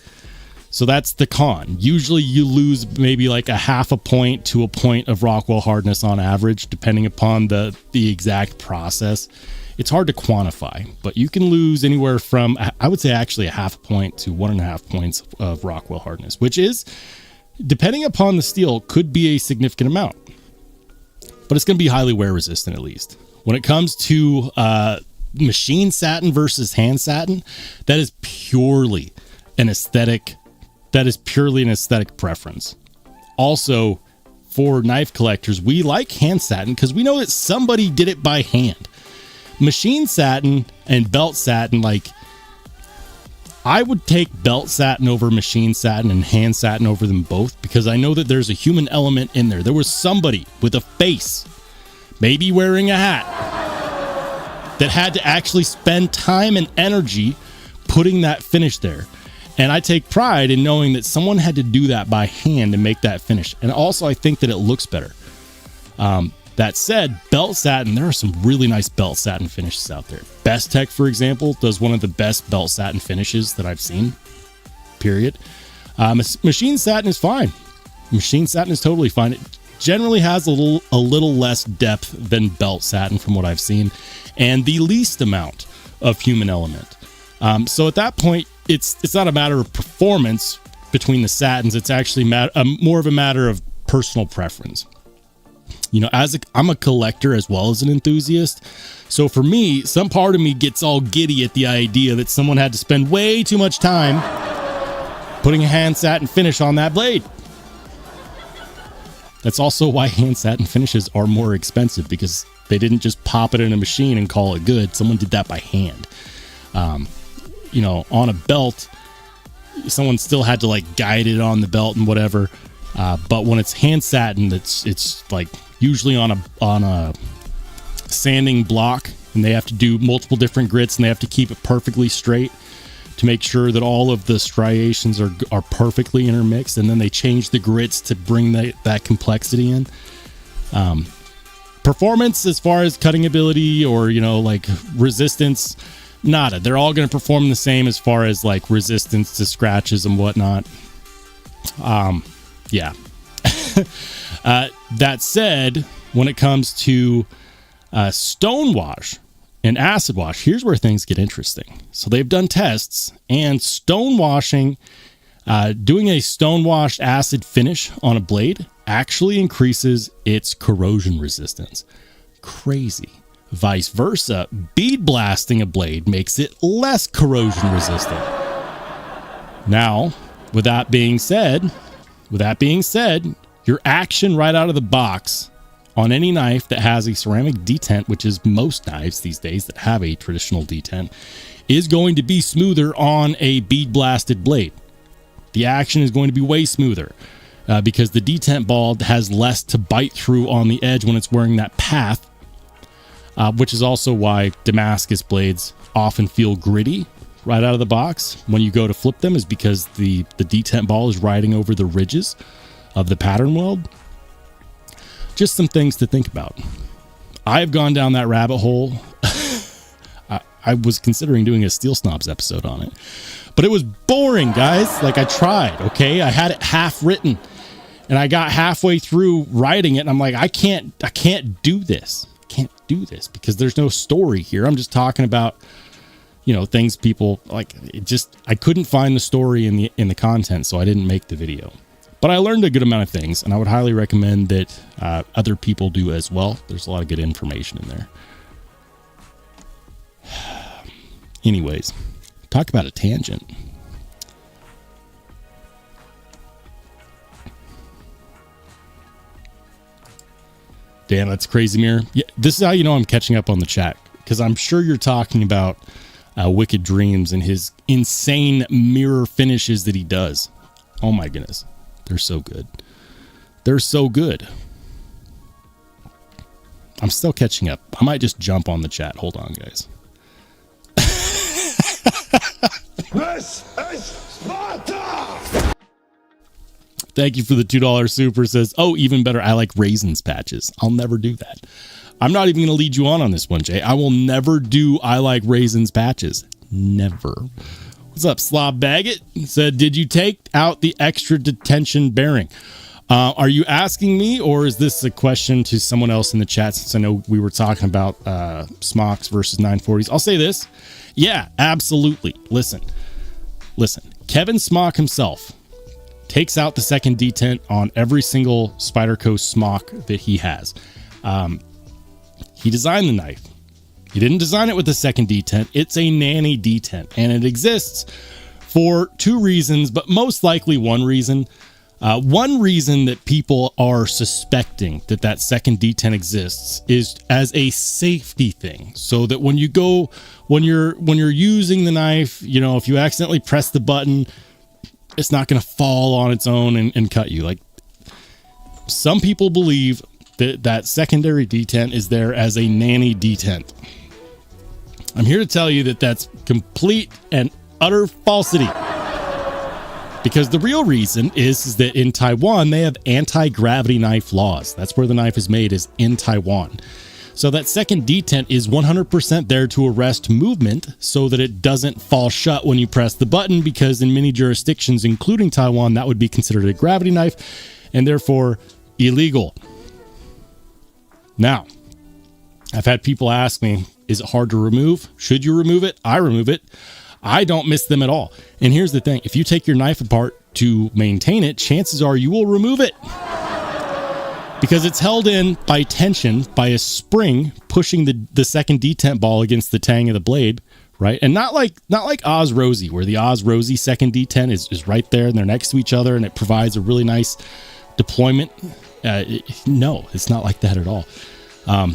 So that's the con. Usually you lose maybe like a half a point to a point of Rockwell hardness on average, depending upon the exact process. It's hard to quantify, but you can lose anywhere from, I would say actually a half a point to 1.5 points of Rockwell hardness, which is, depending upon the steel, could be a significant amount. but it's going to be highly wear resistant at least. When it comes to machine satin versus hand satin, that is purely an aesthetic. That is purely an aesthetic preference. Also, for knife collectors, we like hand satin because we know that somebody did it by hand. Machine satin and belt satin, like, I would take belt satin over machine satin and hand satin over them both because I know that there's a human element in there. There was somebody with a face, maybe wearing a hat, that had to actually spend time and energy putting that finish there. And I take pride in knowing that someone had to do that by hand to make that finish. And also, I think that it looks better. That said, belt satin, there are some really nice belt satin finishes out there. Bestech, for example, does one of the best belt satin finishes that I've seen, period. Machine satin is fine. Machine satin is totally fine. It generally has a little less depth than belt satin from what I've seen, and the least amount of human element. So at that point, it's not a matter of performance between the satins. It's actually more of a matter of personal preference. You know, I'm a collector as well as an enthusiast. So for me, some part of me gets all giddy at the idea that someone had to spend way too much time putting a hand satin finish on that blade. That's also why hand satin finishes are more expensive, because they didn't just pop it in a machine and call it good. Someone did that by hand. You know, on a belt, someone still had to like guide it on the belt and whatever. But when it's hand satin, it's like usually on a sanding block, and they have to do multiple different grits, and they have to keep it perfectly straight to make sure that all of the striations are perfectly intermixed, and then they change the grits to bring that complexity in. Performance as far as cutting ability or, you know, like resistance, nada. They're all going to perform the same as far as like resistance to scratches and whatnot. Yeah. That said, when it comes to stone wash and acid wash, here's where things get interesting. So they've done tests, and stone washing, doing a stone washed acid finish on a blade actually increases its corrosion resistance. Crazy. Vice versa, bead blasting a blade makes it less corrosion resistant. Now, with that being said, your action right out of the box on any knife that has a ceramic detent, which is most knives these days that have a traditional detent, is going to be smoother on a bead blasted blade. The action is going to be way smoother because the detent ball has less to bite through on the edge when it's wearing that path, which is also why Damascus blades often feel gritty right out of the box when you go to flip them, is because the detent ball is riding over the ridges of the pattern weld. Just some things to think about. I've gone down that rabbit hole. I was considering doing a Steel Snobs episode on it, but it was boring, guys. Like, I tried, okay? I had it half written, and I got halfway through writing it, and I'm like, I can't do this. Can't do this because there's no story here. I'm just talking about, you know, things people like. I couldn't find the story in the content, so I didn't make the video. But I learned a good amount of things, and I would highly recommend that other people do as well. There's a lot of good information in there. Anyways, talk about a tangent. Damn, that's crazy, Mirror. Yeah, this is how you know I'm catching up on the chat, because I'm sure you're talking about Wicked Dreams and his insane mirror finishes that he does. Oh my goodness. They're so good. They're so good. I'm still catching up. I might just jump on the chat. Hold on, guys. This is Sparta! Thank you for the $2 super. Says, oh, even better, I like raisins patches. I'll never do that. I'm not even going to lead you on this one, Jay. I will never do I like raisins patches. Never. What's up, Slob Baggett? Said, did you take out the extra detention bearing? Are you asking me, or is this a question to someone else in the chat, since I know we were talking about smocks versus 940s? I'll say this. Yeah, absolutely. Listen. Kevin Smock himself takes out the second detent on every single Spyderco smock that he has. He designed the knife. He didn't design it with a second detent. It's a nanny detent, and it exists for two reasons, but most likely one reason. One reason that people are suspecting that second detent exists is as a safety thing, so that when you're using the knife, you know, if you accidentally press the button, it's not going to fall on its own and cut you. Like, some people believe that secondary detent is there as a nanny detent. I'm here to tell you that that's complete and utter falsity. Because the real reason is that in Taiwan, they have anti-gravity knife laws. That's where the knife is made, is in Taiwan. So that second detent is 100% there to arrest movement so that it doesn't fall shut when you press the button, because in many jurisdictions, including Taiwan, that would be considered a gravity knife and therefore illegal. Now, I've had people ask me, is it hard to remove? Should you remove it? I remove it. I don't miss them at all. And here's the thing. If you take your knife apart to maintain it, chances are you will remove it. Because it's held in by tension by a spring pushing the second detent ball against the tang of the blade, right? And not like Oz Rosie, where the Oz Rosie second detent is right there and they're next to each other and it provides a really nice deployment. No, it's not like that at all.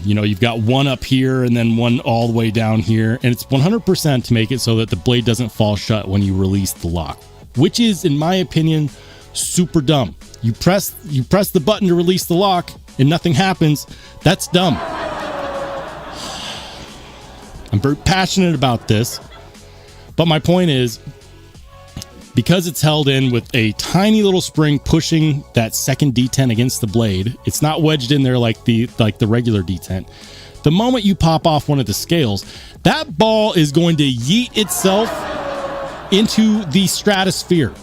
You know, you've got one up here and then one all the way down here, and it's 100% to make it so that the blade doesn't fall shut when you release the lock, which is, in my opinion, super dumb. You press the button to release the lock and nothing happens. That's dumb. I'm very passionate about this, but my point is, because it's held in with a tiny little spring pushing that second detent against the blade, it's not wedged in there like the regular detent. The moment you pop off one of the scales, that ball is going to yeet itself into the stratosphere,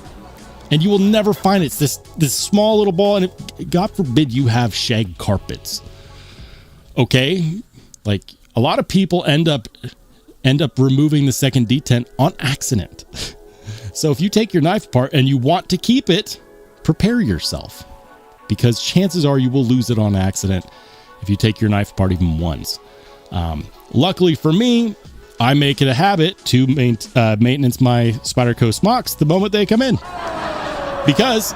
and you will never find it. It's this small little ball, and God forbid you have shag carpets. Okay, like, a lot of people end up removing the second detent on accident. So if you take your knife apart and you want to keep it, prepare yourself, because chances are you will lose it on accident if you take your knife apart even once. Luckily for me, I make it a habit to maintenance my Spyderco smocks the moment they come in, because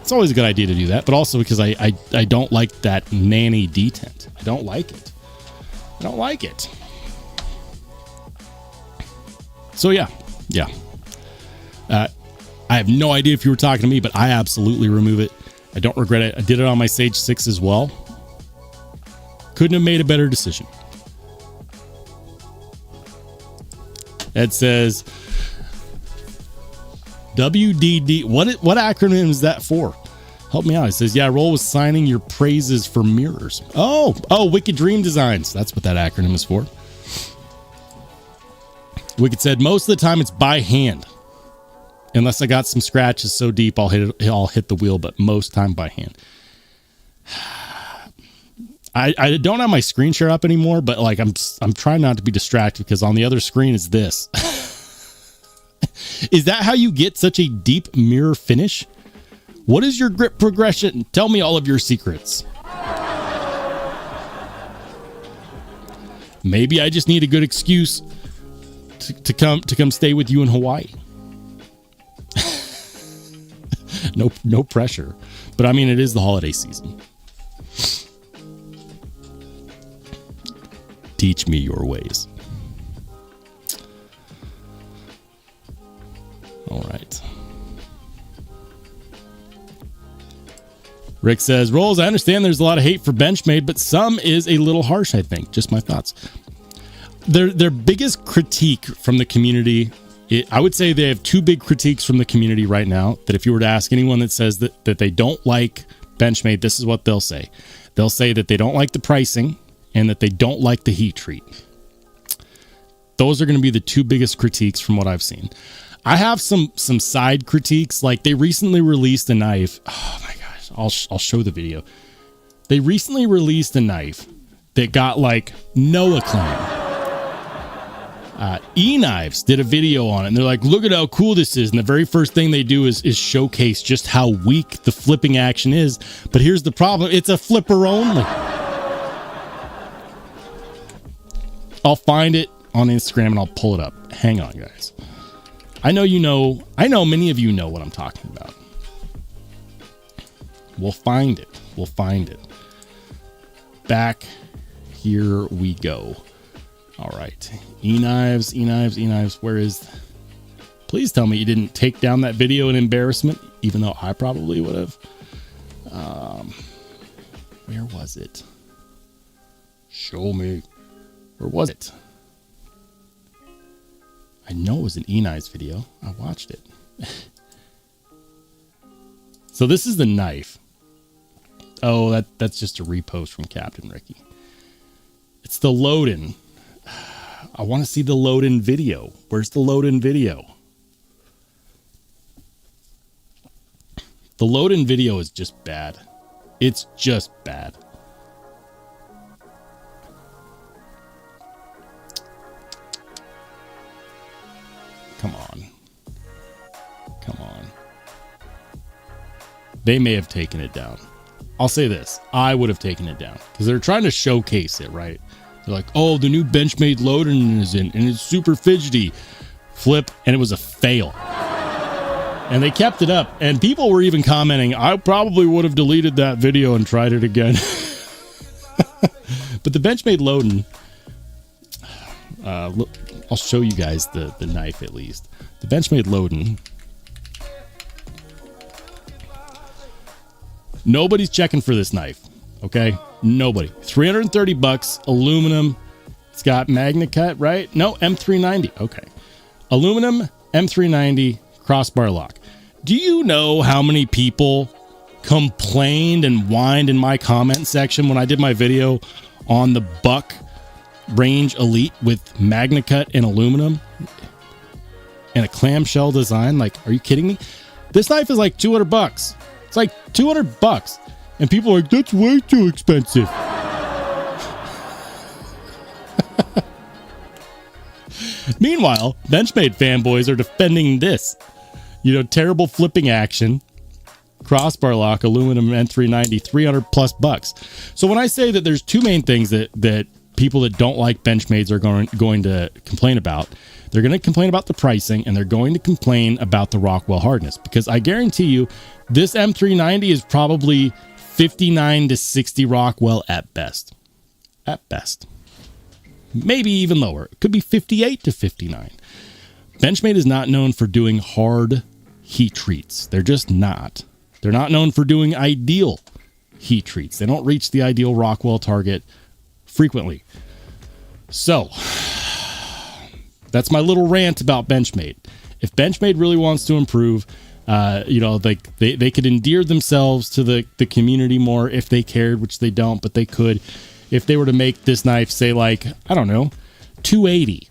it's always a good idea to do that, but also because I don't like that nanny detent. I don't like it. So yeah. I have no idea if you were talking to me, but I absolutely remove it. I don't regret it. I did it on my Sage 6 as well. Couldn't have made a better decision. Ed says, WDD. What acronym is that for? Help me out. It says, yeah, Roll was signing your praises for mirrors. Oh, Wicked Dream Designs. That's what that acronym is for. Wicked said, most of the time it's by hand. Unless I got some scratches so deep I'll hit the wheel, but most time by hand. I don't have my screen share up anymore, but like I'm trying not to be distracted, because on the other screen is this. Is that how you get such a deep mirror finish? What is your grip progression? Tell me all of your secrets. Maybe I just need a good excuse to come stay with you in Hawaii. No pressure. But I mean, it is the holiday season. Teach me your ways. All right. Rick says, Rolls, I understand there's a lot of hate for benchmade, but some is a little harsh, I think. Just my thoughts. Their biggest critique from the community, I would say they have two big critiques from the community right now, that if you were to ask anyone that says that they don't like benchmade, this is what they'll say. They'll say that they don't like the pricing and that they don't like the heat treat. Those are going to be the two biggest critiques from what I've seen. I have some side critiques. Like, they recently released a knife. Oh my gosh, I'll show the video. They recently released a knife that got like no acclaim. E-Knives did a video on it, and they're like, look at how cool this is. And the very first thing they do is showcase just how weak the flipping action is. But here's the problem. It's a flipper only. I'll find it on Instagram and I'll pull it up. Hang on, guys. I know many of you know what I'm talking about. We'll find it. We'll find it. Back. Here we go. All right. E-Knives. Where is... Please tell me you didn't take down that video in embarrassment, even though I probably would have. Where was it? Show me. Where was it? I know it was an E-Knives video. I watched it. So this is the knife. Oh, that's just a repost from Captain Ricky. It's the load-in. I want to see the load-in video. Where's the load-in video? The load-in video is just bad. It's just bad. Come on. Come on. They may have taken it down. I'll say this. I would have taken it down because they're trying to showcase it, right? They're like, oh, the new benchmade load-in is in and it's super fidgety. Flip, and it was a fail. And they kept it up. And people were even commenting, I probably would have deleted that video and tried it again. But the benchmade load-in, I'll show you guys the knife at least. The benchmade load-in. Nobody's checking for this knife. Okay? Nobody. $330, aluminum. It's got magna cut, right? No, M390. Okay. Aluminum, M390, crossbar lock. Do you know how many people complained and whined in my comment section when I did my video on the Buck Range Elite with magna cut and aluminum and a clamshell design? Like, are you kidding me? This knife is like $200. It's like $200. And people are like, that's way too expensive. Meanwhile, Benchmade fanboys are defending this. You know, terrible flipping action, crossbar lock, aluminum N390, $300+. So when I say that there's two main things that people that don't like Benchmades are going to complain about, they're going to complain about the pricing and they're going to complain about the Rockwell hardness, because I guarantee you this M390 is probably 59 to 60 Rockwell at best. At best. Maybe even lower. It could be 58 to 59. Benchmade is not known for doing hard heat treats. They're just not. They're not known for doing ideal heat treats. They don't reach the ideal Rockwell target frequently. So, that's my little rant about Benchmade. If Benchmade really wants to improve, you know, they could endear themselves to the community more if they cared, which they don't, but they could. If they were to make this knife, say, like, I don't know, 280.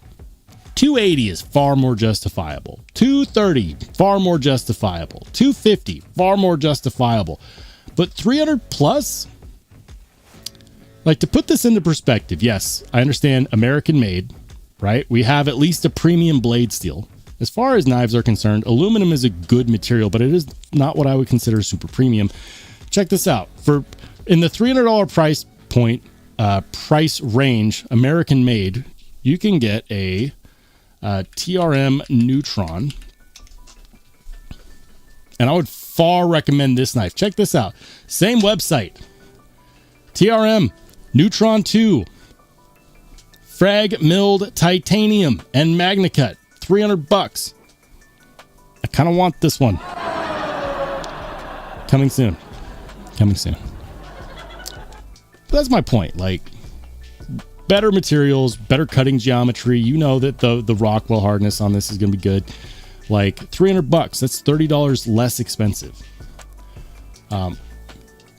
280 is far more justifiable. 230, far more justifiable. 250, far more justifiable. But 300 plus? Like, to put this into perspective, yes, I understand American made, right? We have at least a premium blade steel. As far as knives are concerned, aluminum is a good material, but it is not what I would consider super premium. Check this out. In the $300 price point, price range, American made, you can get a TRM Neutron, and I would far recommend this knife. Check this out. Same website. TRM Neutron 2, frag milled titanium and magna cut, $300. I kind of want this one. Coming soon. Coming soon. But that's my point. Like, better materials, better cutting geometry. You know that the Rockwell hardness on this is going to be good. Like, $300. That's $30 less expensive.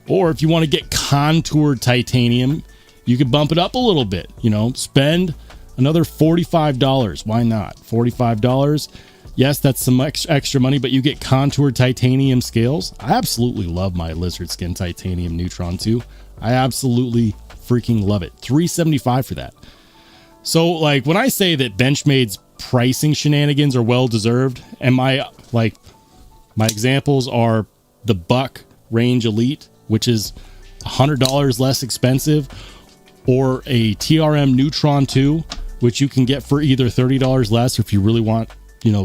Or if you want to get contoured titanium, you could bump it up a little bit. You know, spend another $45. Why not? $45. Yes, that's some extra money, but you get contoured titanium scales. I absolutely love my lizard skin titanium Neutron 2. I absolutely freaking love it. $375 for that. So like when I say that Benchmade's pricing shenanigans are well deserved, and my examples are the Buck Range Elite, which is $100 less expensive, or a TRM Neutron 2, which you can get for either $30 less, or if you really want,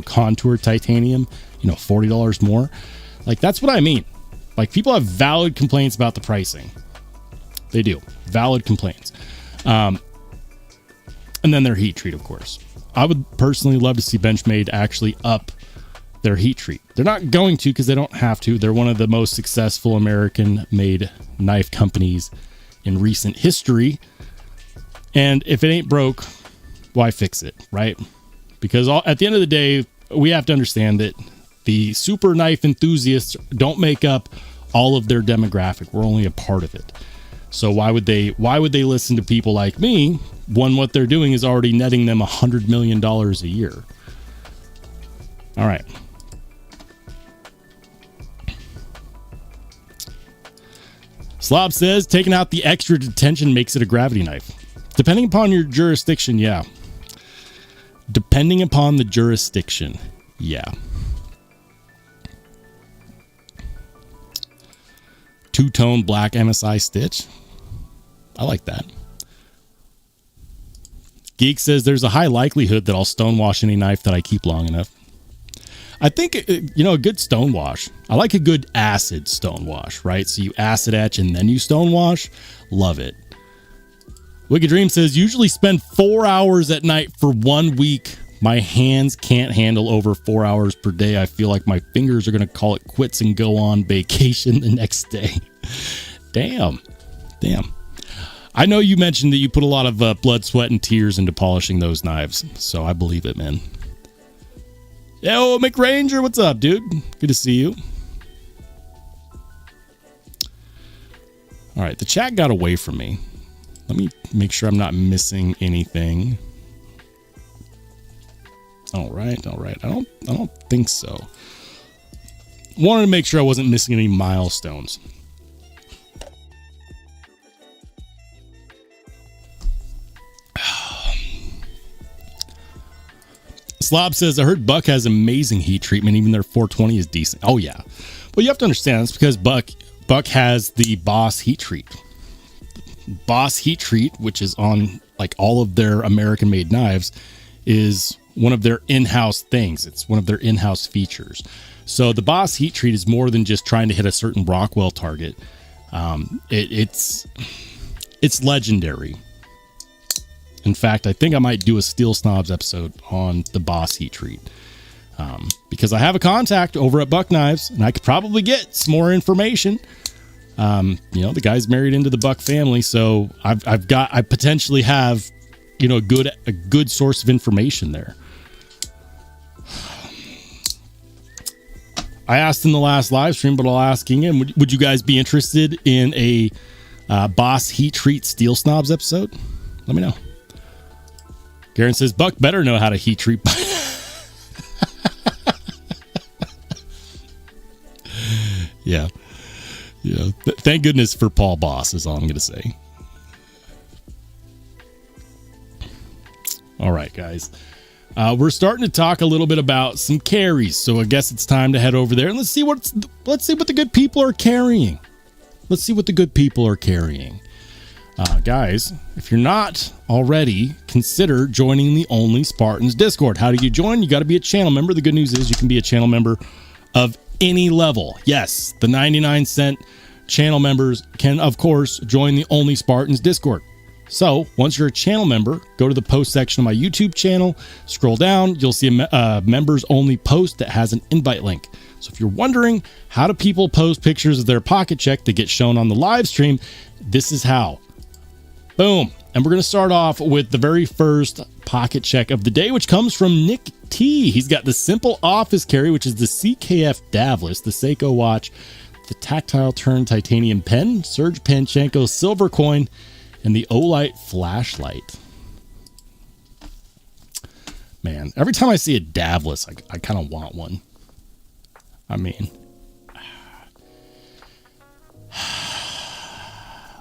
contour titanium, $40 more. Like, that's what I mean. Like, people have valid complaints about the pricing. They do. Valid complaints. And then their heat treat, of course. I would personally love to see Benchmade actually up their heat treat. They're not going to, because they don't have to. They're one of the most successful American-made knife companies in recent history. And if it ain't broke, why fix it, right? Because at the end of the day, we have to understand that the super knife enthusiasts don't make up all of their demographic. We're only a part of it. So why would they listen to people like me when what they're doing is already netting them $100 million a year? All right. Slob says, taking out the extra detention makes it a gravity knife. Depending upon your jurisdiction, yeah. Depending upon the jurisdiction, yeah. Two-tone black MSI stitch. I like that. Geek says, there's a high likelihood that I'll stonewash any knife that I keep long enough. I think, a good stonewash. I like a good acid stonewash, right? So you acid etch and then you stonewash. Love it. Wicked Dream says, usually spend 4 hours at night for 1 week. My hands can't handle over 4 hours per day. I feel like my fingers are going to call it quits and go on vacation the next day. Damn. I know you mentioned that you put a lot of blood, sweat, and tears into polishing those knives. So I believe it, man. Yo, McRanger, what's up, dude? Good to see you. All right, the chat got away from me. Let me make sure I'm not missing anything. All right. I don't think so. Wanted to make sure I wasn't missing any milestones. Slob says, I heard Buck has amazing heat treatment. Even their 420 is decent. Oh, yeah. Well, you have to understand, that's because Buck has the Boss heat treat. Boss heat treat, which is on like all of their American-made knives, is one of their in-house things. It's one of their in-house features. So the Boss heat treat is more than just trying to hit a certain Rockwell target. It's legendary. In fact, I think I might do a Steel Snobs episode on the Boss heat treat. Because I have a contact over at Buck Knives, and I could probably get some more information. The guy's married into the Buck family, so I potentially have, a good source of information there. I asked in the last live stream, but I'll ask again. Would you guys be interested in a Boss heat treat Steel Snobs episode? Let me know. Garen says, Buck better know how to heat treat. Yeah. Thank goodness for Paul Boss is all I'm going to say. All right, guys. We're starting to talk a little bit about some carries, so I guess it's time to head over there and let's see what the good people are carrying. Guys, if you're not already, consider joining the Only Spartans Discord. How do you join? You got to be a channel member. The good news is you can be a channel member of any level. Yes, the 99-cent channel members can, of course, join the Only Spartans Discord. So once you're a channel member, go to the post section of my YouTube channel, scroll down, you'll see a members only post that has an invite link. So if you're wondering how do people post pictures of their pocket check that get shown on the live stream, this is how. Boom. And we're going to start off with the very first pocket check of the day, which comes from Nick T. He's got the simple office carry, which is the CKF Davlis, the Seiko watch, the tactile turn titanium pen, Serge Panchenko silver coin, and the Olight flashlight. Man, every time I see a Davlis, I kind of want one. I mean,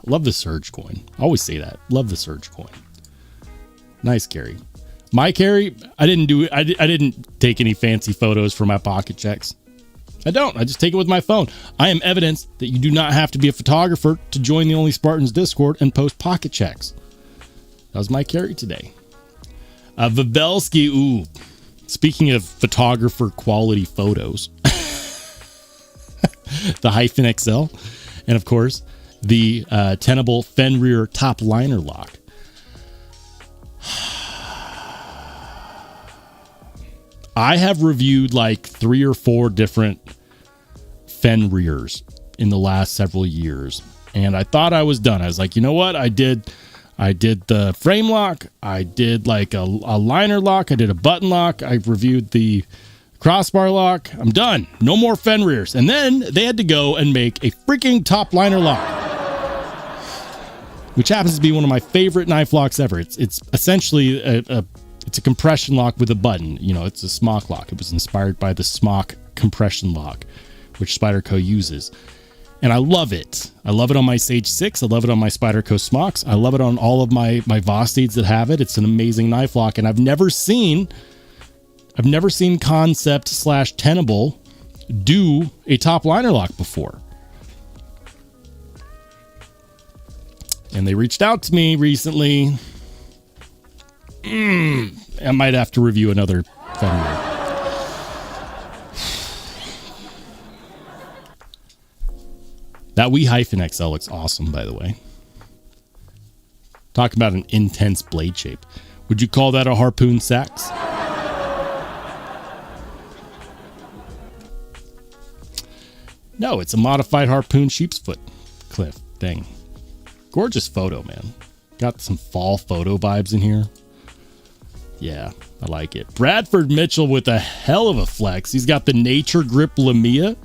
love the Surge coin. I always say that. Love the Surge coin. Nice carry. My carry, I didn't take any fancy photos for my pocket checks. I don't. I just take it with my phone. I am evidence that you do not have to be a photographer to join the Only Spartans Discord and post pocket checks. That was my carry today. Vavelsky, ooh. Speaking of photographer quality photos, the Hyphen XL, and of course, the tenable Fenrir top liner lock. I have reviewed like 3 or 4 different Fenrirs in the last several years, and I thought I was done. I was like, you know what? I did the frame lock. I did like a liner lock. I did a button lock. I reviewed the crossbar lock. I'm done. No more Fenrirs. And then they had to go and make a freaking top liner lock, which happens to be one of my favorite knife locks ever. It's essentially it's a compression lock with a button. You know, it's a smock lock. It was inspired by the smock compression lock, which Spyderco uses. And I love it. I love it on my Sage 6. I love it on my Spyderco smocks. I love it on all of my Vosteeds that have it. It's an amazing knife lock. And I've never seen Concept / Tenable do a top liner lock before. And they reached out to me recently. I might have to review another Fenrir. That Wii Hyphen XL looks awesome, by the way. Talk about an intense blade shape. Would you call that a harpoon sax? No, it's a modified harpoon sheep's foot cliff thing. Gorgeous photo, man. Got some fall photo vibes in here. Yeah, I like it. Bradford Mitchell with a hell of a flex. He's got the Nature Grip Lamia.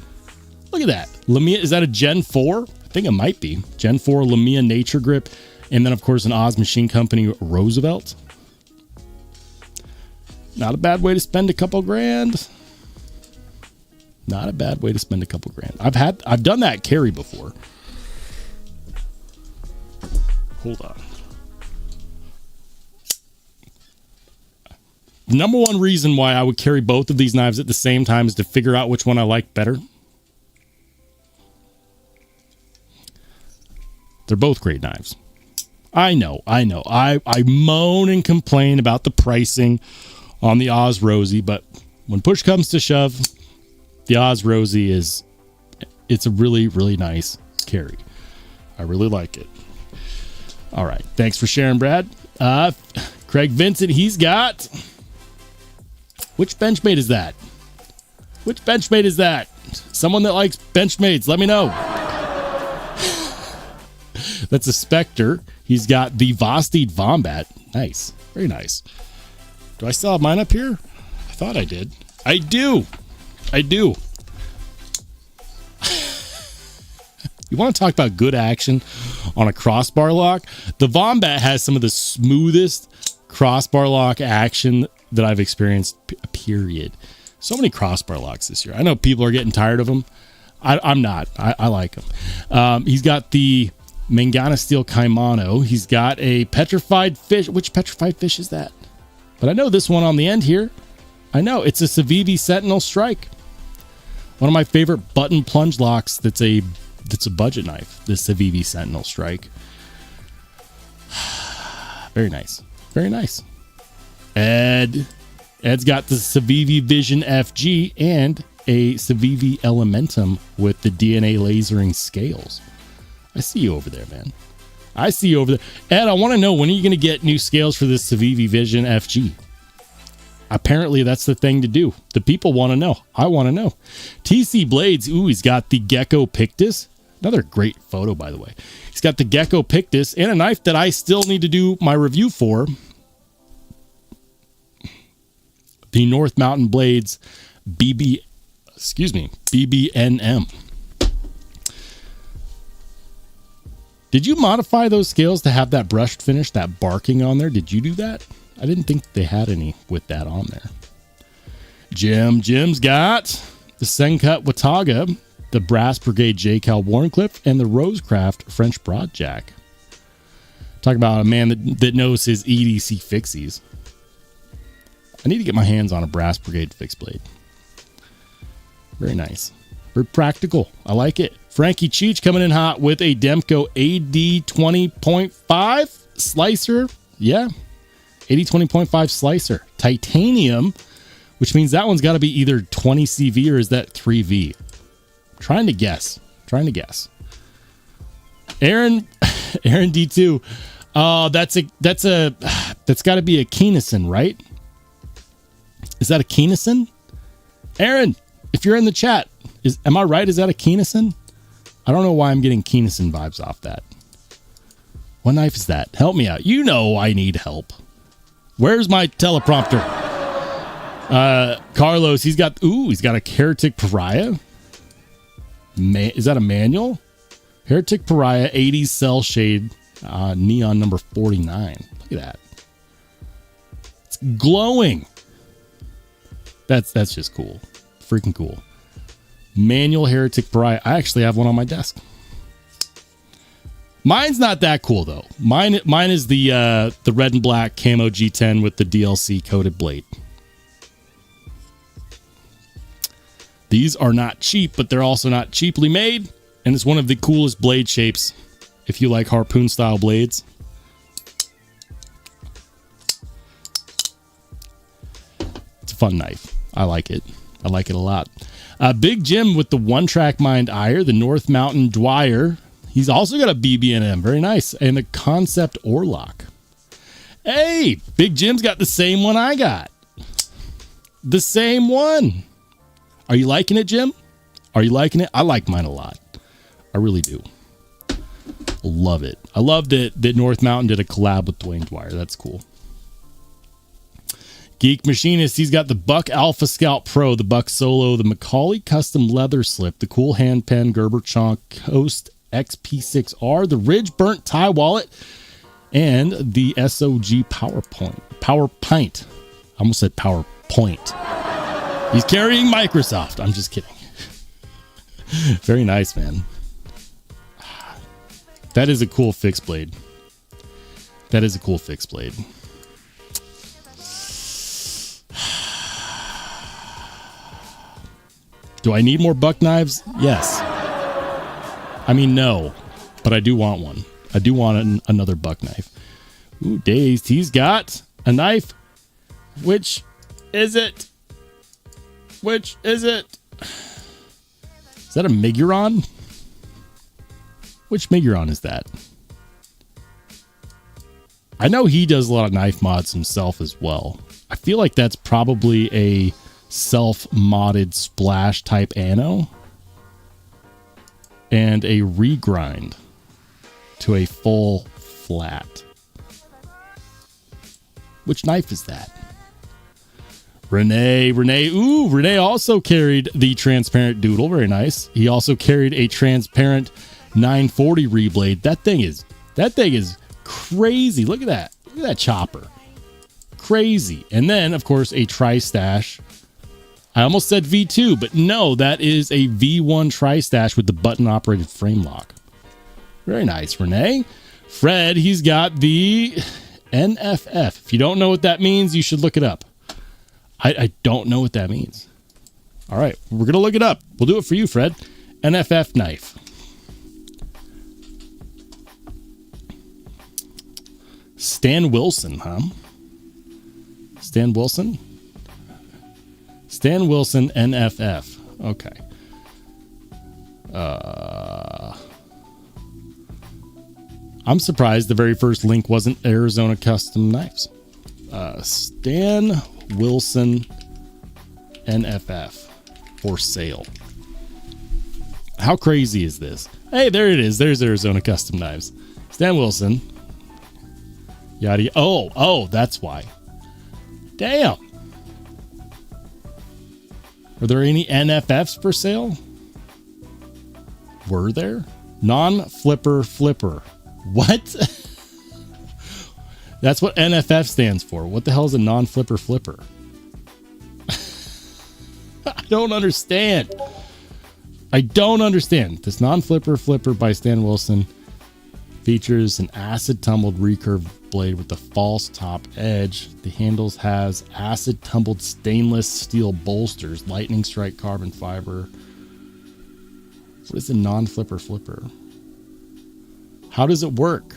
Look at that. Lamia, is that a Gen 4? I think it might be. Gen 4 Lamia Nature Grip. And then, of course, an Oz Machine Company Roosevelt. Not a bad way to spend a couple grand. Not a bad way to spend a couple grand. I've done that carry before. Hold on. Number one reason why I would carry both of these knives at the same time is to figure out which one I like better. They're both great knives. I know. I moan and complain about the pricing on the Oz Rosie, but when push comes to shove, the Oz Rosie it's a really, really nice carry. I really like it. All right. Thanks for sharing, Brad. Craig Vincent, he's got... Which benchmade is that? Which benchmade is that? Someone that likes benchmades, let me know. That's a Spectre. He's got the Vosteed Vombat. Nice. Very nice. Do I still have mine up here? I thought I did. I do. You want to talk about good action on a crossbar lock? The Vombat has some of the smoothest crossbar lock action that I've experienced, period. So many crossbar locks this year. I know people are getting tired of them. I'm not. I like them. He's got the Mangana Steel Kaimano. He's got a petrified fish. Which petrified fish is that? But I know this one on the end here. I know. It's a Civivi Sentinel Strike. One of my favorite button plunge locks that's a budget knife. The Civivi Sentinel Strike. Very nice. Very nice. Ed's got the Civivi Vision FG and a Civivi Elementum with the DNA lasering scales. I see you over there, man. I see you over there. Ed, I want to know, when are you going to get new scales for this Civivi Vision FG? Apparently, that's the thing to do. The people want to know. I want to know. TC Blades, ooh, he's got the Gecko Pictus. Another great photo, by the way. He's got the Gecko Pictus and a knife that I still need to do my review for. The North Mountain Blades BBNM. Did you modify those scales to have that brushed finish, that barking on there? Did you do that? I didn't think they had any with that on there. Jim's got the Sencut Watauga, the Brass Brigade J. Cal Warncliffe, and the Rosecraft French Broadjack. Talk about a man that knows his EDC fixies. I need to get my hands on a Brass Brigade fixed blade. Very nice. Very practical. I like it. Frankie Cheech coming in hot with a Demko AD 20.5 slicer. Yeah. AD 20.5 slicer. Titanium, which means that one's got to be either 20 CV or is that 3V? Trying to guess. Aaron D2. That's got to be a Keennison, right? Is that a Keennison? Aaron, if you're in the chat, am I right? Is that a Keennison? I don't know why I'm getting Keennison vibes off that. What knife is that? Help me out. You know I need help. Where's my teleprompter? Carlos, he's got a Heretic Pariah. Is that a manual? Heretic Pariah 80 cell shade neon number 49. Look at that. It's glowing. That's just cool. Freaking cool. Manual Heretic Pariah. I actually have one on my desk. Mine's not that cool though. Mine is the red and black camo G10 with the DLC coated blade. These are not cheap, but they're also not cheaply made, and it's one of the coolest blade shapes if you like harpoon style blades. It's a fun knife. I like it. I like it a lot. Big Jim with the one-track mined ire, the North Mountain Dwyer. He's also got a BB&M. Very nice. And the Concept Orlock. Hey, Big Jim's got the same one I got. The same one. Are you liking it, Jim? Are you liking it? I like mine a lot. I really do. Love it. I love that North Mountain did a collab with Dwayne Dwyer. That's cool. Geek Machinist, he's got the Buck Alpha Scout Pro, the Buck Solo, the Macaulay Custom Leather Slip, the Cool Hand Pen Gerber Chonk Coast XP6R, the Ridge Burnt Tie Wallet, and the SOG Power Pint. I almost said PowerPoint. He's carrying Microsoft. I'm just kidding. Very nice, man. That is a cool fixed blade. That is a cool fixed blade. Do I need more buck knives? Yes. I mean, no, but I do want one. I do want another buck knife. Ooh, Dazed. He's got a knife. Which is it? Which is it? Is that a Miguron? Which Miguron is that? I know he does a lot of knife mods himself as well. I feel like that's probably a self-modded splash type anno and a regrind to a full flat. Which knife is that? Renee. Ooh, Renee also carried the transparent doodle. Very nice. He also carried a transparent 940 reblade. That thing is crazy. Look at that. Look at that chopper. Crazy. And then, of course, a tri-stash. I almost said V2, but no, that is a V1 tri-stash with the button-operated frame lock. Very nice, Renee. Fred, he's got the NFF. If you don't know what that means, you should look it up. I don't know what that means. All right, we're going to look it up. We'll do it for you, Fred. NFF knife. Stan Wilson, huh? Stan Wilson? Stan Wilson NFF. Okay. I'm surprised the very first link wasn't Arizona Custom Knives. Stan Wilson NFF for sale. How crazy is this? Hey, there it is. There's Arizona Custom Knives. Stan Wilson. Yada. Oh, that's why. Damn. Are there any NFFs for sale? Were there? Non-flipper flipper. What? That's what NFF stands for. What the hell is a non-flipper flipper? I don't understand. I don't understand. This non-flipper flipper by Stan Wilson. Features an acid tumbled recurve blade with a false top edge. The handles has acid tumbled stainless steel bolsters, lightning strike carbon fiber. What is a non-flipper flipper? How does it work?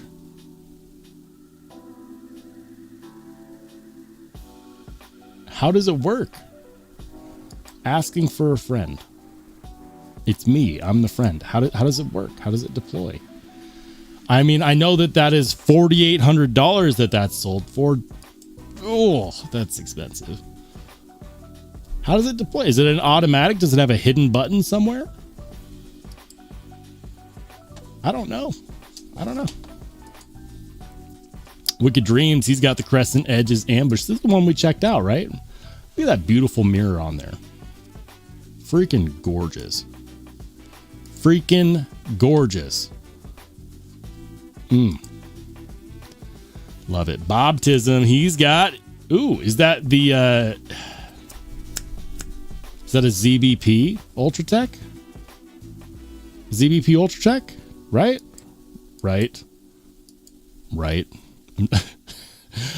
How does it work? Asking for a friend. It's me. I'm the friend. How does it work? How does it deploy? I mean, I know that is $4,800 that's sold for. Oh, that's expensive. How does it deploy? Is it an automatic? Does it have a hidden button somewhere? I don't know. Wicked Dreams, he's got the crescent edges ambush. This is the one we checked out, right? Look at that beautiful mirror on there. Freaking gorgeous. Freaking gorgeous. Love it. Bob Tism, he's got. Ooh, is that the is that a ZBP ultratech? ZBP ultratech? Right.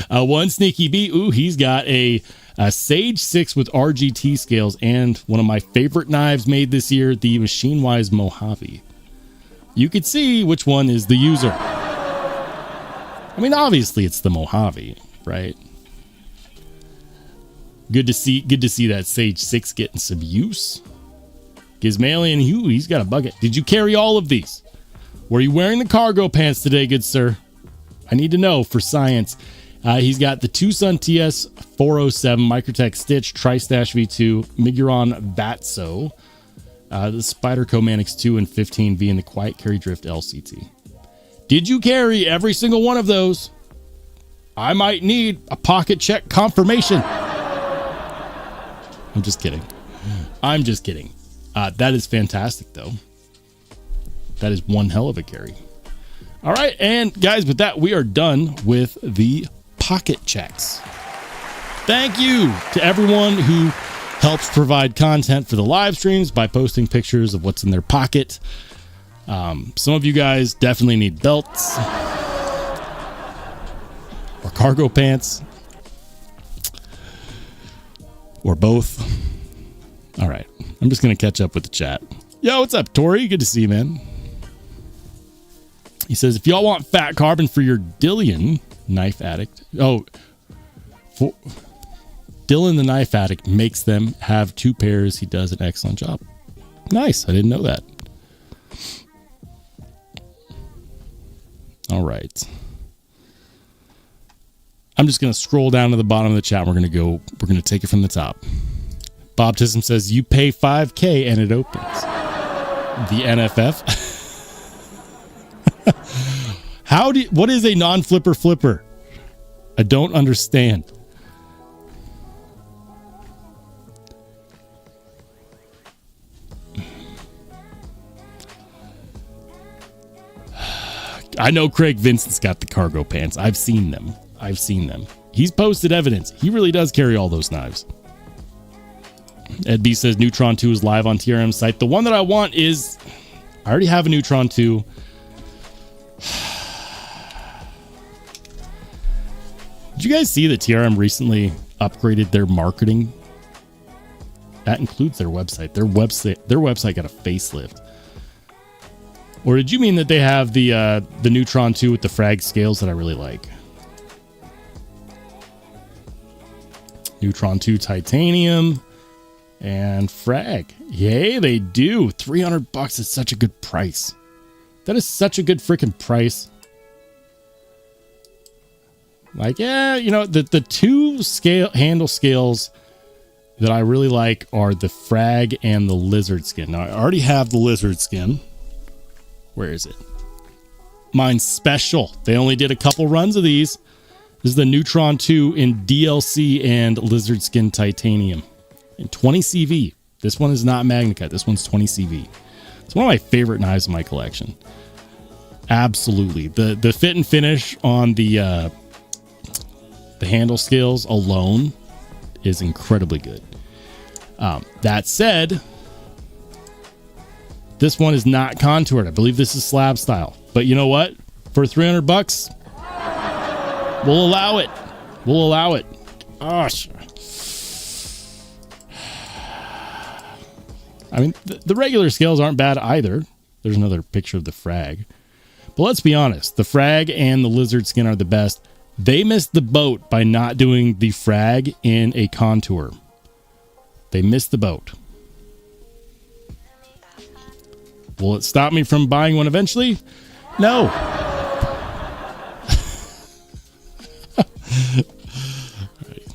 One sneaky bee. Ooh, he's got a Sage 6 with RGT scales and one of my favorite knives made this year, the Machine Wise Mojave. You could see which one is the user. I mean, obviously it's the Mojave, right? Good to see that Sage 6 getting some use. Gizmalian, he's got a bucket. Did you carry all of these? Were you wearing the cargo pants today, good sir? I need to know for science. He's got the Tucson TS 407 Microtech Stitch Tri-Stash V2 Miguron Vatso, the Spyderco Manix 2 and 15V, and the Quiet Carry Drift LCT. Did you carry every single one of those? I might need a pocket check confirmation. I'm just kidding. That is fantastic, though. That is one hell of a carry. All right, and guys, with that, we are done with the pocket checks. Thank you to everyone who helps provide content for the live streams by posting pictures of what's in their pocket. Some of you guys definitely need belts or cargo pants or both. All right, I'm just going to catch up with the chat. Yo, what's up, Tori? Good to see you, man. He says, if y'all want fat carbon for your Dillian knife addict. Oh, Dylan the knife addict makes them have 2 pairs. He does an excellent job. Nice. I didn't know that. All right. I'm just going to scroll down to the bottom of the chat. We're going to take it from the top. Bob Tism says, you pay $5,000 and it opens. The NFF. What is a non-flipper flipper? I don't understand. I know Craig Vincent's got the cargo pants. I've seen them. He's posted evidence. He really does carry all those knives. Ed B says Neutron 2 is live on TRM site. The one that I want is, I already have a Neutron 2. Did you guys see that TRM recently upgraded their marketing? That includes their website. Their website got a facelift. Or did you mean that they have the Neutron 2 with the frag scales that I really like? Neutron 2 titanium and frag. Yay, they do. $300 is such a good price. That is such a good freaking price. Like, yeah, you know, the 2 handle scales that I really like are the frag and the lizard skin. Now, I already have the lizard skin. Where is it? Mine's special. They only did a couple runs of these. This is the Neutron 2 in DLC and lizard skin titanium. And 20 CV. This one is not MagnaCut. This one's 20 CV. It's one of my favorite knives in my collection. Absolutely. The fit and finish on the handle scales alone is incredibly good. That said, this one is not contoured. I believe this is slab style. But you know what? for $300, we'll allow it. We'll allow it. Gosh. I mean, the regular scales aren't bad either. There's another picture of the frag. But let's be honest. The frag and the lizard skin are the best. They missed the boat by not doing the frag in a contour. They missed the boat. Will it stop me from buying one eventually? No.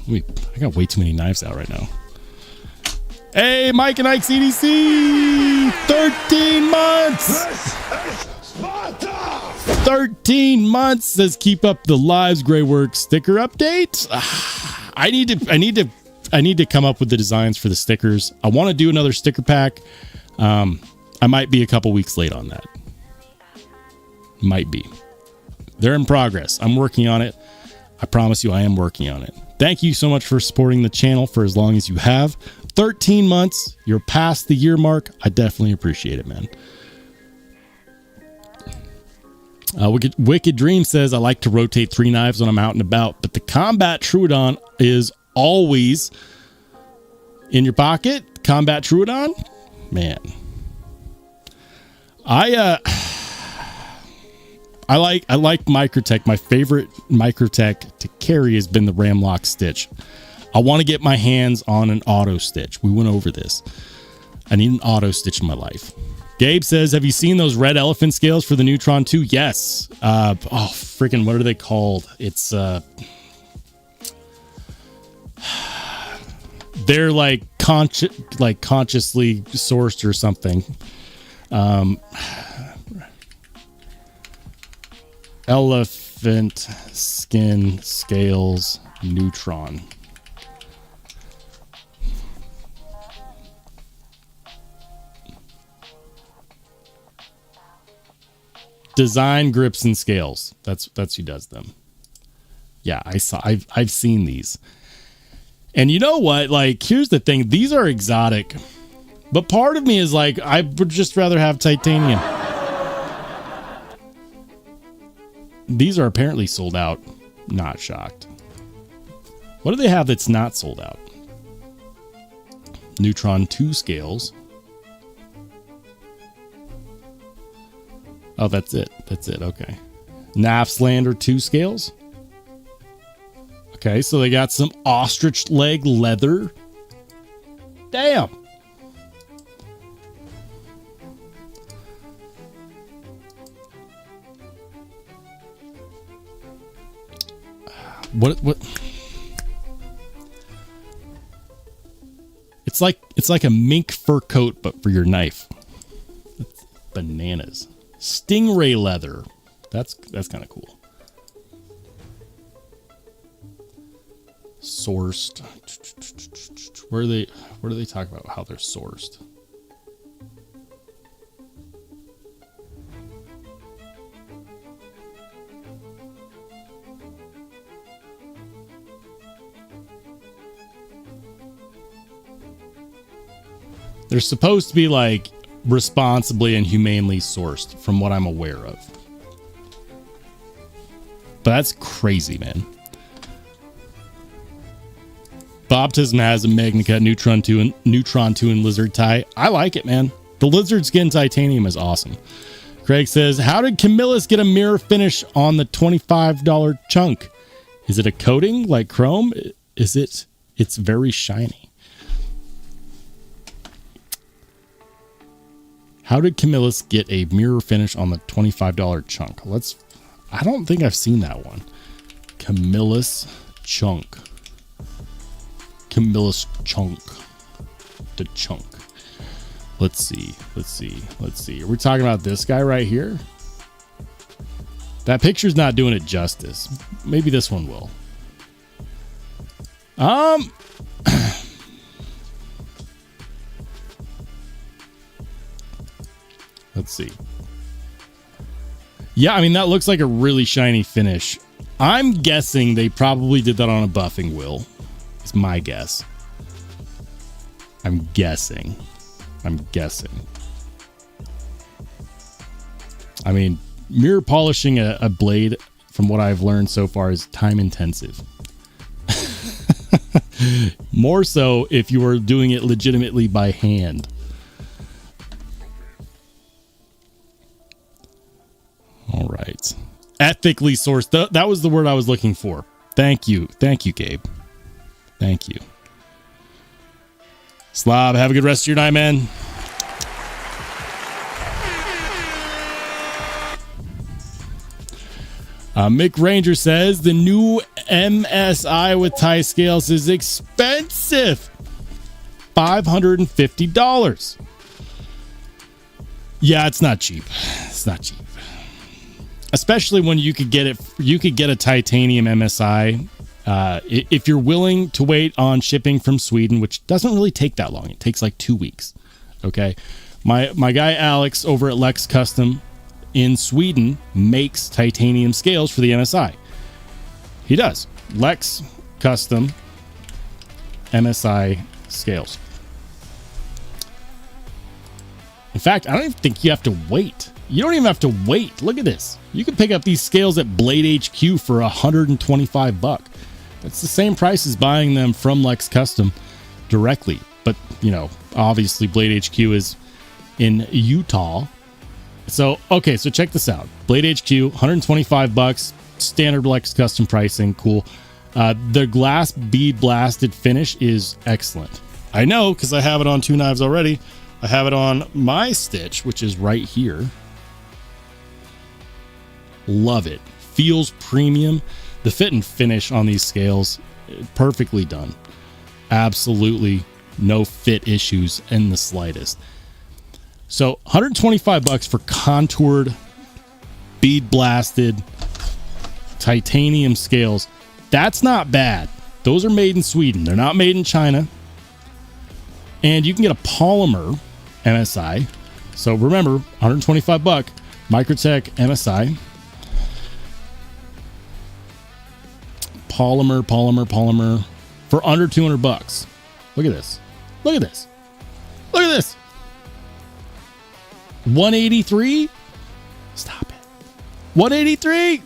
I got way too many knives out right now. Hey, Mike and Ike's EDC! 13 months! This is Sparta! 13 months says keep up the lives, Gray Work sticker update. I need to come up with the designs for the stickers. I want to do another sticker pack. I might be a couple weeks late on that. Might be. They're in progress. I'm working on it. I promise you I am working on it. Thank you so much for supporting the channel for as long as you have. 13 months. You're past the year mark. I definitely appreciate it, man. Wicked Dream says, I like to rotate 3 knives when I'm out and about, but the Combat Troodon is always in your pocket. Combat Troodon? Man. I like microtech. My favorite microtech to carry has been the Ramlock stitch. I want to get my hands on an auto stitch. We went over this. I need an auto stitch in my life. Gabe says, have you seen those red elephant scales for the Neutron 2? Yes. Freaking, what are they called? It's they're like consciously sourced or something. Elephant skin scales Neutron. Design Grips and Scales. That's who does them. Yeah, I've seen these. And you know what? Like, here's the thing. These are exotic. But part of me is like, I would just rather have titanium. These are apparently sold out. Not shocked. What do they have that's not sold out? Neutron 2 scales. Oh, that's it. That's it. Okay. Nafslander 2 scales. Okay, so they got some ostrich leg leather. Damn. What? It's like a mink fur coat, but for your knife. That's bananas. Stingray leather. That's kind of cool. Sourced. Where do they talk about how they're sourced? They're supposed to be like responsibly and humanely sourced, from what I'm aware of. But that's crazy, man. Bobtism has a Magnacut Neutron 2 and Lizard Tie. I like it, man. The Lizard Skin Titanium is awesome. Craig says, how did Camillus get a mirror finish on the $25 chunk? Is it a coating like chrome? Is it? It's very shiny. How did Camillus get a mirror finish on the $25 chunk? I don't think I've seen that one. Camillus chunk. Camillus chunk. The chunk. Let's see. Are we talking about this guy right here? That picture's not doing it justice. Maybe this one will. Let's see. Yeah, I mean, that looks like a really shiny finish. I'm guessing they probably did that on a buffing wheel. It's my guess. I'm guessing. I mean, mirror polishing a blade, from what I've learned so far, is time intensive. More so if you are doing it legitimately by hand. All right. Ethically sourced. That was the word I was looking for. Thank you. Thank you, Gabe. Thank you. Slob, have a good rest of your night, man. Mick Ranger says the new MSI with tie scales is expensive. $550. Yeah, it's not cheap. It's not cheap. Especially when you could get a titanium MSI. If you're willing to wait on shipping from Sweden, which doesn't really take that long. It takes like 2 weeks. Okay. My guy Alex over at Lex Custom in Sweden makes titanium scales for the MSI. He does. Lex Custom MSI scales. In fact, I don't even think you have to wait. You don't even have to wait. Look at this. You can pick up these scales at Blade HQ for $125. That's the same price as buying them from Lex Custom directly. But, you know, obviously Blade HQ is in Utah. So, okay, so check this out. Blade HQ, $125, standard Lex Custom pricing, cool. The glass bead blasted finish is excellent. I know, because I have it on 2 knives already. I have it on my stitch, which is right here. Love it. Feels premium. The fit and finish on these scales, perfectly done. Absolutely no fit issues in the slightest. So $125 for contoured, bead blasted, titanium scales. That's not bad. Those are made in Sweden. They're not made in China. And you can get a polymer MSI. So remember, $125, microtech MSI. Polymer for under $200. Look at this. Look at this. Look at this. 183. Stop it. 183.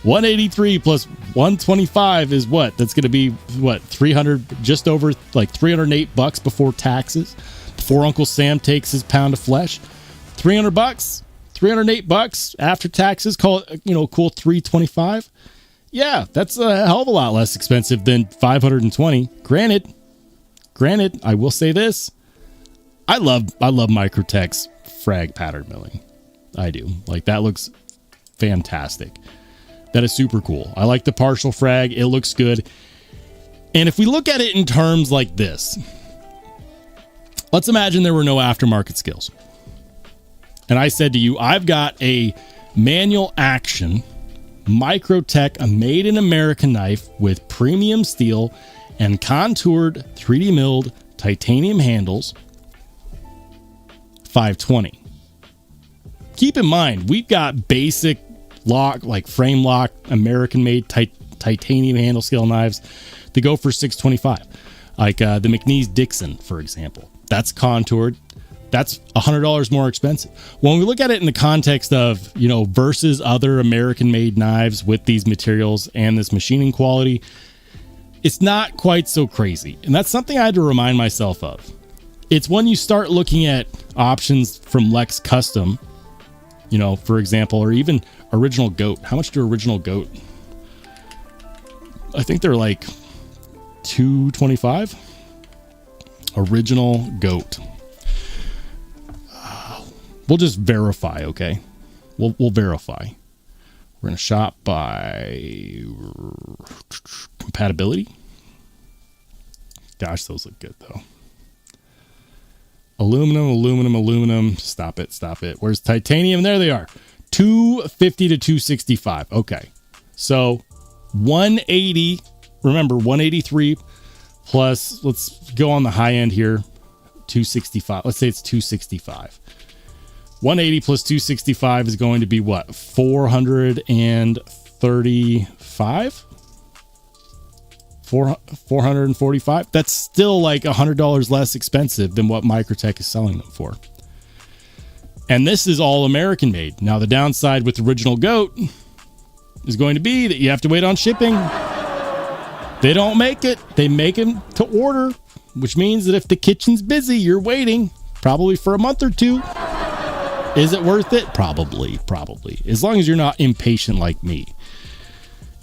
183 plus 125 is what? That's going to be what? 300, just over like $308 before taxes. Before Uncle Sam takes his pound of flesh. $300, $308 after taxes. Call it, you know, cool 325. Yeah, that's a hell of a lot less expensive than 520. Granted, I will say this. I love Microtech's frag pattern milling. I do. Like, that looks fantastic. That is super cool. I like the partial frag. It looks good. And if we look at it in terms like this, let's imagine there were no aftermarket skills. And I said to you, I've got a manual action Microtech, a made in America knife with premium steel and contoured 3D milled titanium handles. $520. Keep in mind, we've got basic lock, like frame lock, American made titanium handle scale knives that go for $625. Like the McNeese Dixon, for example. That's contoured. That's $100 more expensive. When we look at it in the context of, you know, versus other American made knives with these materials and this machining quality, it's not quite so crazy. And that's something I had to remind myself of. It's when you start looking at options from Lex Custom, you know, for example, or even Original Goat. How much do Original Goat? I think they're like $225. Original Goat. We'll just verify, okay? We'll verify. We're going to shop by compatibility. Gosh, those look good, though. Aluminum. Stop it. Where's titanium? There they are. $250 to $265. Okay. So 180. Remember, 183 plus, let's go on the high end here. 265. Let's say it's 265. 180 plus 265 is going to be what? 435? 445. That's still like $100 less expensive than what Microtech is selling them for. And this is all American made. Now, the downside with original goat is going to be that you have to wait on shipping. They don't make it. They make them to order, which means that if the kitchen's busy, you're waiting probably for a month or two. Is it worth it? Probably. As long as you're not impatient like me.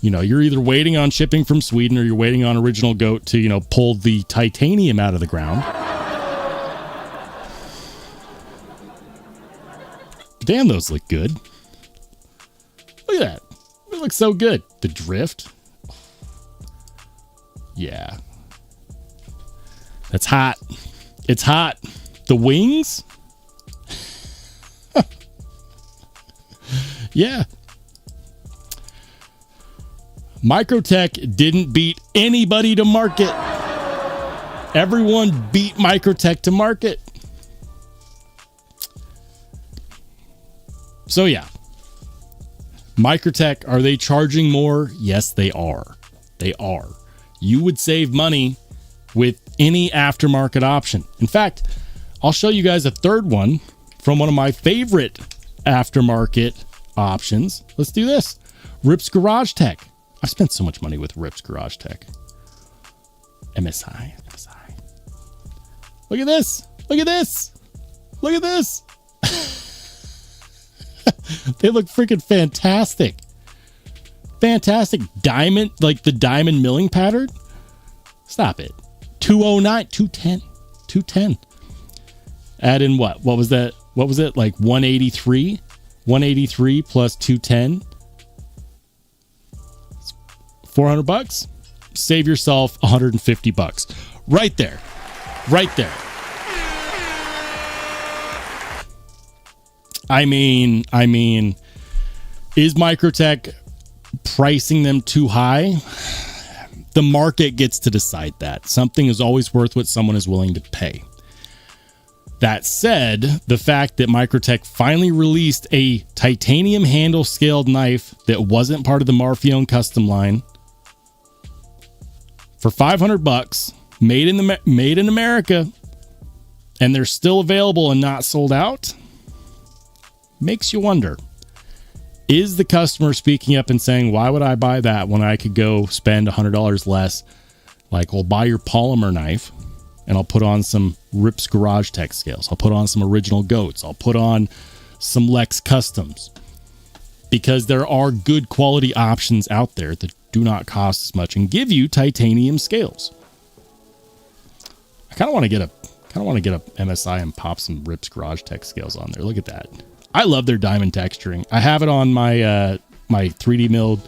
You know, you're either waiting on shipping from Sweden or you're waiting on original goat to, you know, pull the titanium out of the ground. Damn, those look good. Look at that. It looks so good. The drift. Yeah. That's hot. It's hot. The wings. Yeah. Microtech didn't beat anybody to market. Everyone beat Microtech to market. So yeah. Microtech, are they charging more? Yes, they are. They are. You would save money with any aftermarket option. In fact, I'll show you guys a third one from one of my favorite aftermarket options. Let's do this. Rips Garage Tech. I've spent so much money with Rips Garage Tech. MSI. Look at this. Look at this. Look at this. They look freaking fantastic. Fantastic. Diamond, like the diamond milling pattern. Stop it. 209, 210. Add in what? What was that? What was it? Like 183? 183 plus 210. $400. Save yourself $150. Right there. Right there. I mean, is Microtech pricing them too high? The market gets to decide that. Something is always worth what someone is willing to pay. That said, the fact that Microtech finally released a titanium handle scaled knife that wasn't part of the Marfione custom line for $500, made in America, and they're still available and not sold out, makes you wonder. Is the customer speaking up and saying, why would I buy that when I could go spend $100 less? Like, well, buy your polymer knife and I'll put on some Rips Garage Tech scales. I'll put on some original goats. I'll put on some Lex Customs. Because there are good quality options out there that do not cost as much and give you titanium scales. I kind of want to get a MSI and pop some Rips Garage Tech scales on there. Look at that. I love their diamond texturing. I have it on my my 3D milled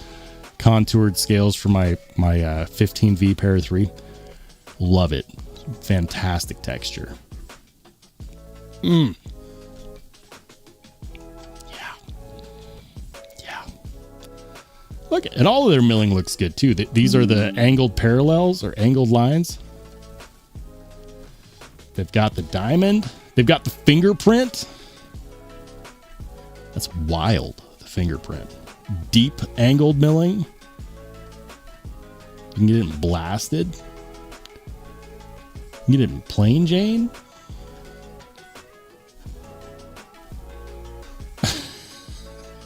contoured scales for my 15V Para 3. Love it. Fantastic texture. Yeah. Look, and all of their milling looks good too. These are the angled parallels or angled lines. They've got the diamond. They've got the fingerprint. That's wild, the fingerprint. Deep angled milling. You can get it in blasted. You can get it in plain Jane.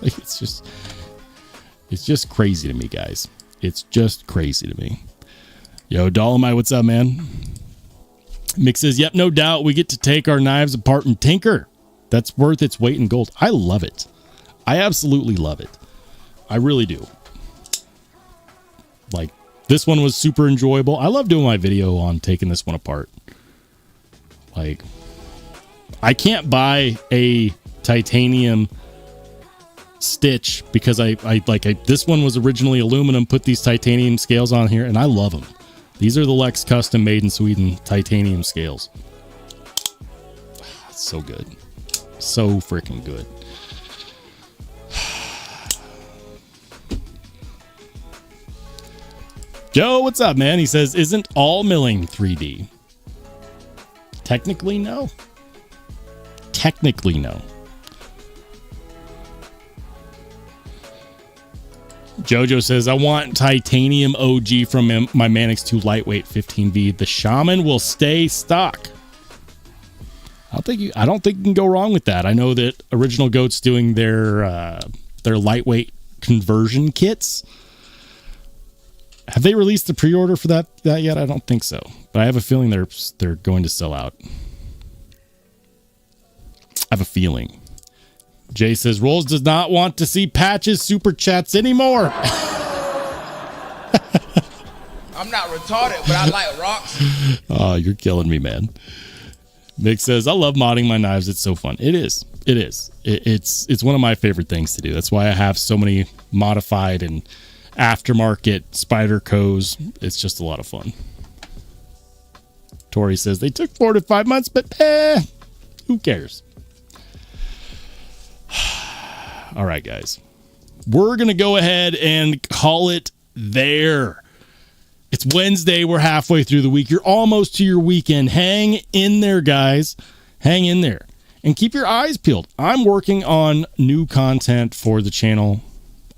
Like, it's just crazy to me, guys. It's just crazy to me. Yo, Dolomite, what's up, man? Mick says, yep, no doubt we get to take our knives apart and tinker. That's worth its weight in gold. I love it. I absolutely love it. I really do. Like, this one was super enjoyable. I love doing my video on taking this one apart. Like, I can't buy a titanium stitch because this one was originally aluminum, put these titanium scales on here, and I love them. These are the Lex Custom made in Sweden titanium scales. It's so good. So freaking good. Joe, what's up, man? He says, isn't all milling 3D? Technically, no. Technically, no. Jojo says, I want titanium OG from my Manix 2 lightweight 15V. The Shaman will stay stock. I don't think you can go wrong with that. I know that Original Goat's doing their lightweight conversion kits. Have they released the pre-order for that yet? I don't think so, but I have a feeling they're going to sell out. I have a feeling. Jay says Rolls does not want to see Patches super chats anymore. I'm not retarded, but I like rocks. Oh, you're killing me, man. Mick says, I love modding my knives. It's so fun. It is. It's one of my favorite things to do. That's why I have so many modified and aftermarket Spydercos. It's just a lot of fun. Tori says, they took 4 to 5 months, but who cares? All right, guys. We're going to go ahead and call it there. It's Wednesday. We're halfway through the week. You're almost to your weekend. Hang in there, guys. Hang in there. And keep your eyes peeled. I'm working on new content for the channel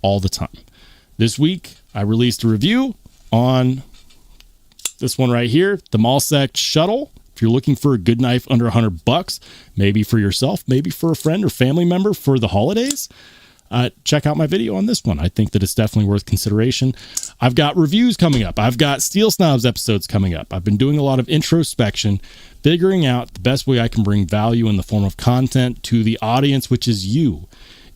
all the time. This week, I released a review on this one right here, the Malsec Shuttle. If you're looking for a good knife under $100, maybe for yourself, maybe for a friend or family member for the holidays, check out my video on this one. I think that it's definitely worth consideration. I've got reviews coming up. I've got Steel Snobs episodes coming up. I've been doing a lot of introspection, figuring out the best way I can bring value in the form of content to the audience, which is you.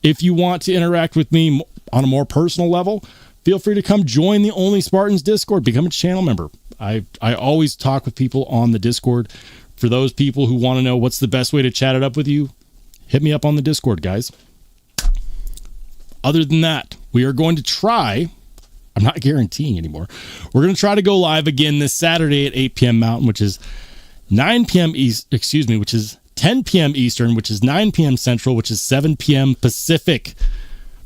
If you want to interact with me on a more personal level, feel free to come join the Only Spartans Discord. Become a channel member. I always talk with people on the Discord. For those people who want to know what's the best way to chat it up with you, hit me up on the Discord, guys. Other than that, we are going to try, I'm not guaranteeing anymore, we're going to try to go live again this Saturday at 8 p.m. Mountain, which is 9 p.m. which is 10 p.m. Eastern, which is 9 p.m. Central, which is 7 p.m. Pacific.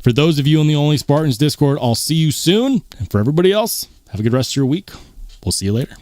For those of you in the Only Spartans Discord, I'll see you soon. And for everybody else, have a good rest of your week. We'll see you later.